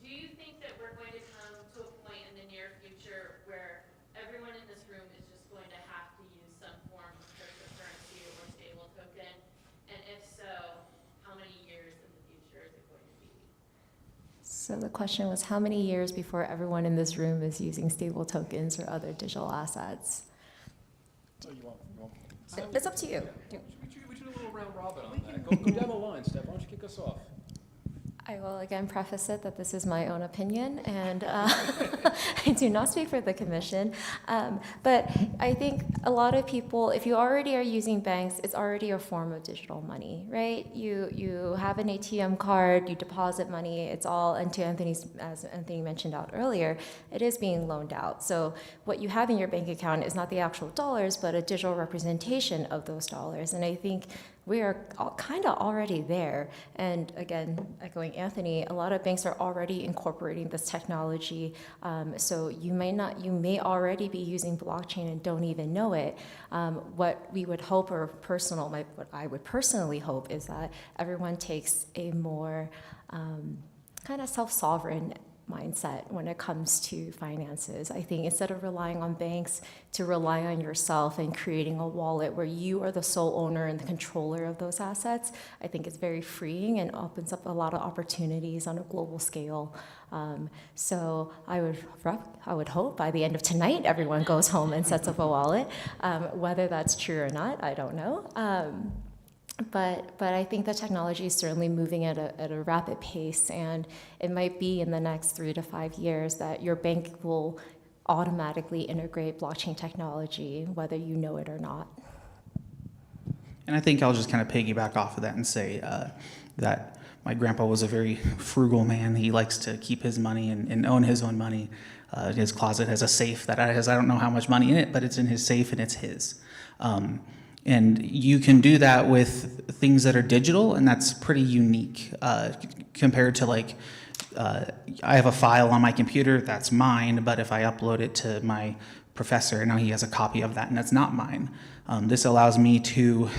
Do you think that we're going to come to a point in the near future where everyone in this room is just going to have to use some form of cryptocurrency or stable token? And if so, how many years in the future is it going to be? So the question was, how many years before everyone in this room is using stable tokens or other digital assets? It's up to you. We should do a little round robin on that. Go down the line, Steph. Why don't you kick us off? I will again preface it that this is my own opinion, and I do do not speak for the commission. But I think a lot of people, if you already are using banks, it's already a form of digital money, right? You have an ATM card, you deposit money, it's all, and to Anthony's, as Anthony mentioned out earlier, it is being loaned out. So what you have in your bank account is not the actual dollars, but a digital representation of those dollars. And I think we are kind of already there. And again, echoing Anthony, a lot of banks are already incorporating this technology. So you may already be using blockchain and don't even know it. What we would hope, or what I would personally hope, is that everyone takes a more kind of self-sovereign mindset when it comes to finances. I think instead of relying on banks, to rely on yourself and creating a wallet where you are the sole owner and the controller of those assets, I think is very freeing and opens up a lot of opportunities on a global scale. So I would hope by the end of tonight, everyone goes home and sets up a wallet. Whether that's true or not, I don't know. But I think the technology is certainly moving at a rapid pace, and it might be in the next 3 to 5 years that your bank will automatically integrate blockchain technology, whether you know it or not. And I think I'll just kind of piggyback off of that and say that my grandpa was a very frugal man. He likes to keep his money and own his own money. His closet has a safe that has, I don't know how much money in it, but it's in his safe and it's his. And you can do that with things that are digital, and that's pretty unique compared to like, I have a file on my computer, that's mine, but if I upload it to my professor, now he has a copy of that and that's not mine. This allows me to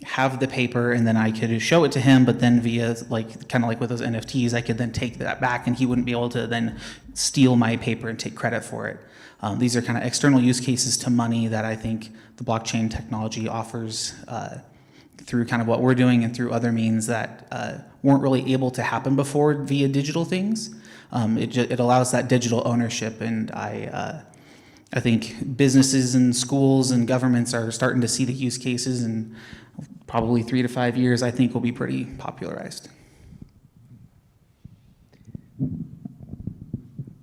have the paper and then I could show it to him, but then via like, kind of like with those NFTs, I could then take that back and he wouldn't be able to then steal my paper and take credit for it. These are kind of external use cases to money that I think the blockchain technology offers through kind of what we're doing and through other means that weren't really able to happen before via digital things. It allows that digital ownership, and I think businesses and schools and governments are starting to see the use cases, and probably 3 to 5 years I think will be pretty popularized.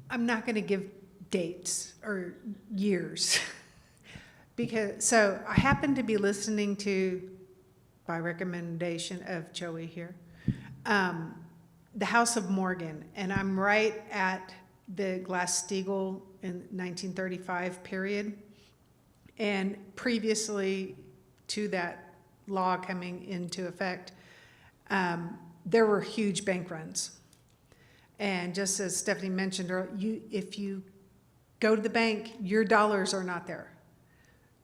I'm not going to give dates or years so I happen to be listening to, by recommendation of Joey here, the House of Morgan, and I'm right at the Glass-Steagall in 1935 period, and previously to that law coming into effect, there were huge bank runs. And just as Stephanie mentioned, if you go to the bank, your dollars are not there.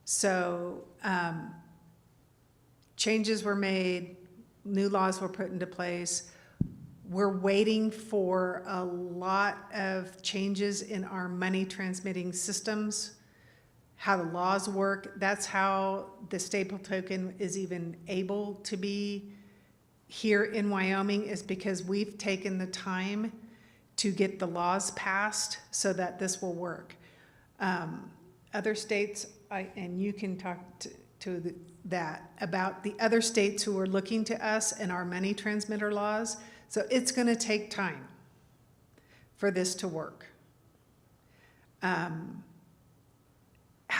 So changes were made, new laws were put into place. We're waiting for a lot of changes in our money transmitting systems, how the laws work. That's how the stable token is even able to be here in Wyoming, is because we've taken the time to get the laws passed so that this will work. Other states, and you can talk to that, about the other states who are looking to us and our money transmitter laws. So it's going to take time for this to work. How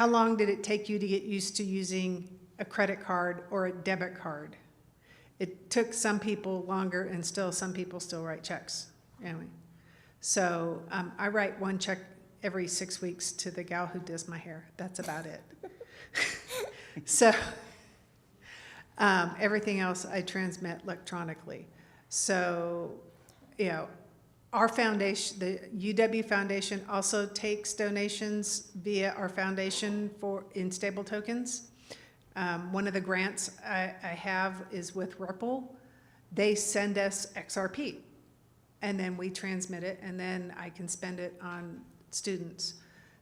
long did it take you to get used to using a credit card or a debit card? It took some people longer, and still some people still write checks. Anyway, so I write one check every 6 weeks to the gal who does my hair. That's about it. So everything else I transmit electronically. So, you know, our foundation, the UW Foundation, also takes donations via our foundation in stable tokens. One of the grants I have is with Ripple. They send us XRP, and then we transmit it, and then I can spend it on students.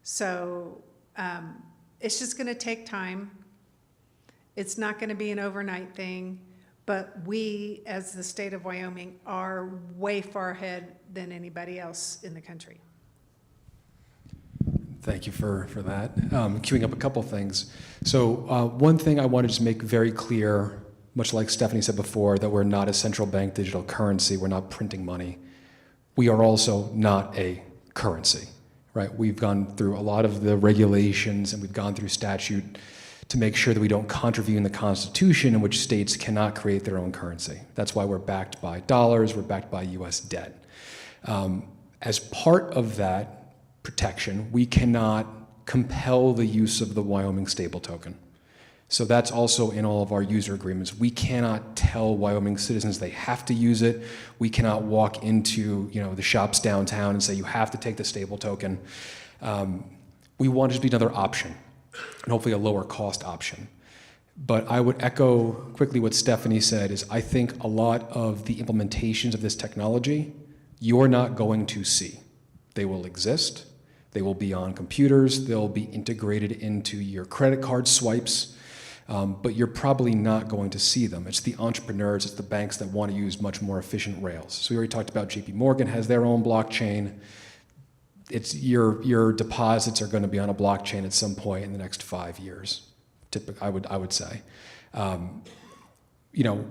So it's just going to take time. It's not going to be an overnight thing, but we, as the state of Wyoming, are way far ahead than anybody else in the country. Thank you for that. Queuing up a couple things. So one thing I want to just make very clear, much like Stephanie said before, that we're not a central bank digital currency. We're not printing money. We are also not a currency. right? We've gone through a lot of the regulations and we've gone through statute to make sure that we don't contravene the Constitution in which states cannot create their own currency. That's why we're backed by dollars, we're backed by US debt. As part of that protection, we cannot compel the use of the Wyoming stable token. So that's also in all of our user agreements. We cannot tell Wyoming citizens they have to use it. We cannot walk into the shops downtown and say you have to take the stable token. We want it to be another option, and hopefully a lower cost option. But I would echo quickly what Stephanie said is I think a lot of the implementations of this technology you're not going to see. They will exist. They will be on computers. They'll be integrated into your credit card swipes. But you're probably not going to see them. It's the entrepreneurs, it's the banks that want to use much more efficient rails. So we already talked about JP Morgan has their own blockchain. It's your deposits are going to be on a blockchain at some point in the next 5 years. Typically, I would say.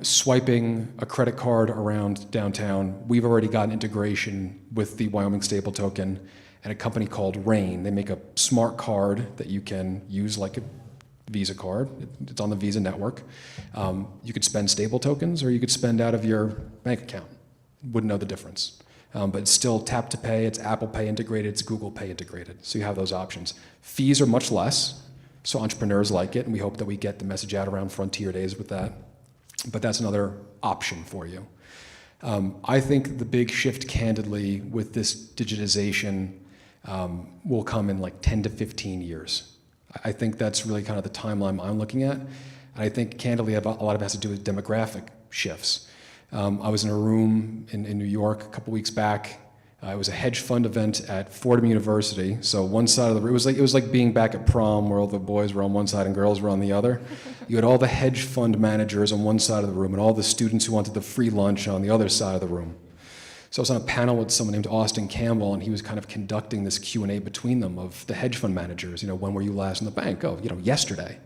Swiping a credit card around downtown, we've already got an integration with the Wyoming stable token and a company called Rain. They make a smart card that you can use like a Visa card. It's on the Visa network. You could spend stable tokens or you could spend out of your bank account. Wouldn't know the difference. But it's still tap to pay, it's Apple Pay integrated, it's Google Pay integrated. So you have those options. Fees are much less, so entrepreneurs like it, and we hope that we get the message out around Frontier Days with that. But that's another option for you. I think the big shift, candidly, with this digitization will come in like 10 to 15 years. I think that's really kind of the timeline I'm looking at. And I think, candidly, a lot of it has to do with demographic shifts. I was in a room in New York a couple weeks back. It was a hedge fund event at Fordham University. So one side of the room, it was like being back at prom where all the boys were on one side and girls were on the other. You had all the hedge fund managers on one side of the room and all the students who wanted the free lunch on the other side of the room. So I was on a panel with someone named Austin Campbell, and he was kind of conducting this Q&A between them of the hedge fund managers. When were you last in the bank? Oh, yesterday.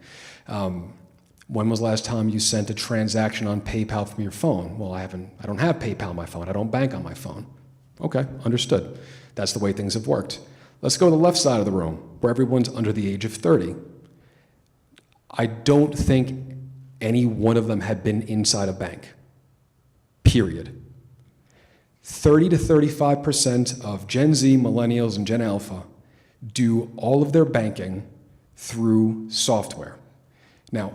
When was the last time you sent a transaction on PayPal from your phone? Well, I don't have PayPal on my phone. I don't bank on my phone. Okay, understood. That's the way things have worked. Let's go to the left side of the room, where everyone's under the age of 30. I don't think any one of them had been inside a bank, period. 30 to 35% of Gen Z, millennials, and Gen Alpha do all of their banking through software. Now,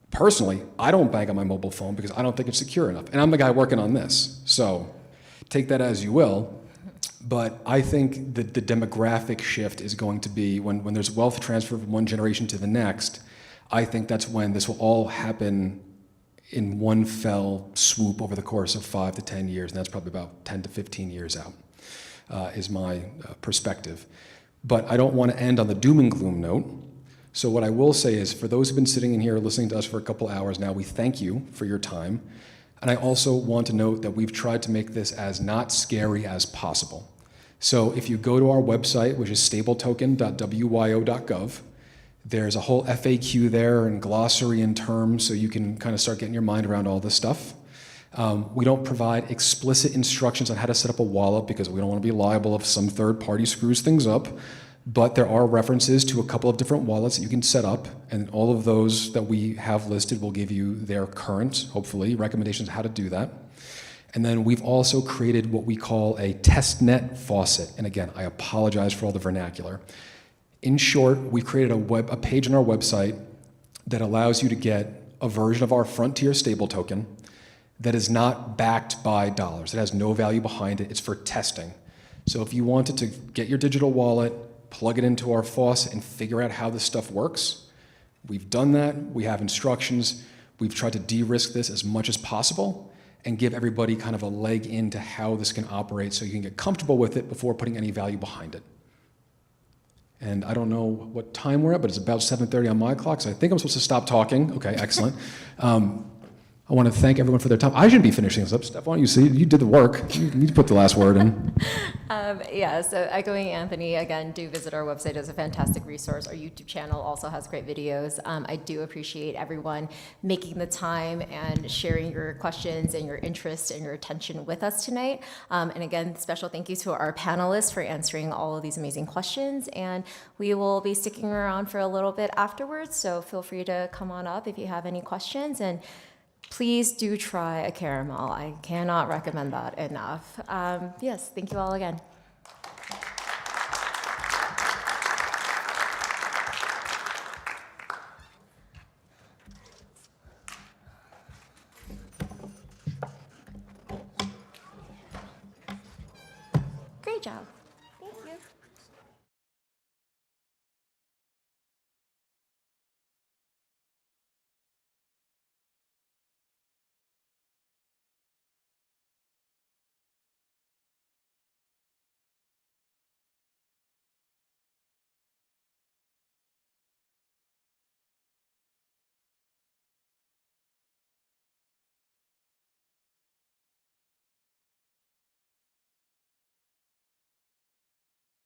personally, I don't bank on my mobile phone because I don't think it's secure enough. And I'm the guy working on this. So take that as you will. But I think that the demographic shift is going to be when there's wealth transfer from one generation to the next, I think that's when this will all happen in one fell swoop over the course of 5 to 10 years, and that's probably about 10 to 15 years out, is my perspective. But I don't want to end on the doom and gloom note. So what I will say is, for those who've been sitting in here listening to us for a couple hours now, we thank you for your time. And I also want to note that we've tried to make this as not scary as possible. So if you go to our website, which is stabletoken.wyo.gov, there's a whole FAQ there and glossary in terms, so you can kind of start getting your mind around all this stuff. We don't provide explicit instructions on how to set up a wallet because we don't want to be liable if some third party screws things up. But there are references to a couple of different wallets that you can set up, and all of those that we have listed will give you their current, hopefully, recommendations on how to do that. And then we've also created what we call a testnet faucet. And again, I apologize for all the vernacular. In short, we created a page on our website that allows you to get a version of our Frontier stable token that is not backed by dollars. It has no value behind it. It's for testing. So if you wanted to get your digital wallet, plug it into our faucet, and figure out how this stuff works, we've done that. We have instructions. We've tried to de-risk this as much as possible and give everybody kind of a leg into how this can operate so you can get comfortable with it before putting any value behind it. And I don't know what time we're at, but it's about 7:30 on my clock, so I think I'm supposed to stop talking. Okay, excellent. I want to thank everyone for their time. I shouldn't be finishing this up, Steph. Why don't you see? You did the work. You need to put the last word in. Yeah, so echoing Anthony, again, do visit our website. It's a fantastic resource. Our YouTube channel also has great videos. I do appreciate everyone making the time and sharing your questions and your interest and your attention with us tonight. And again, special thank you to our panelists for answering all of these amazing questions. And we will be sticking around for a little bit afterwards, so feel free to come on up if you have any questions. And please do try a caramel. I cannot recommend that enough. Yes, thank you all again.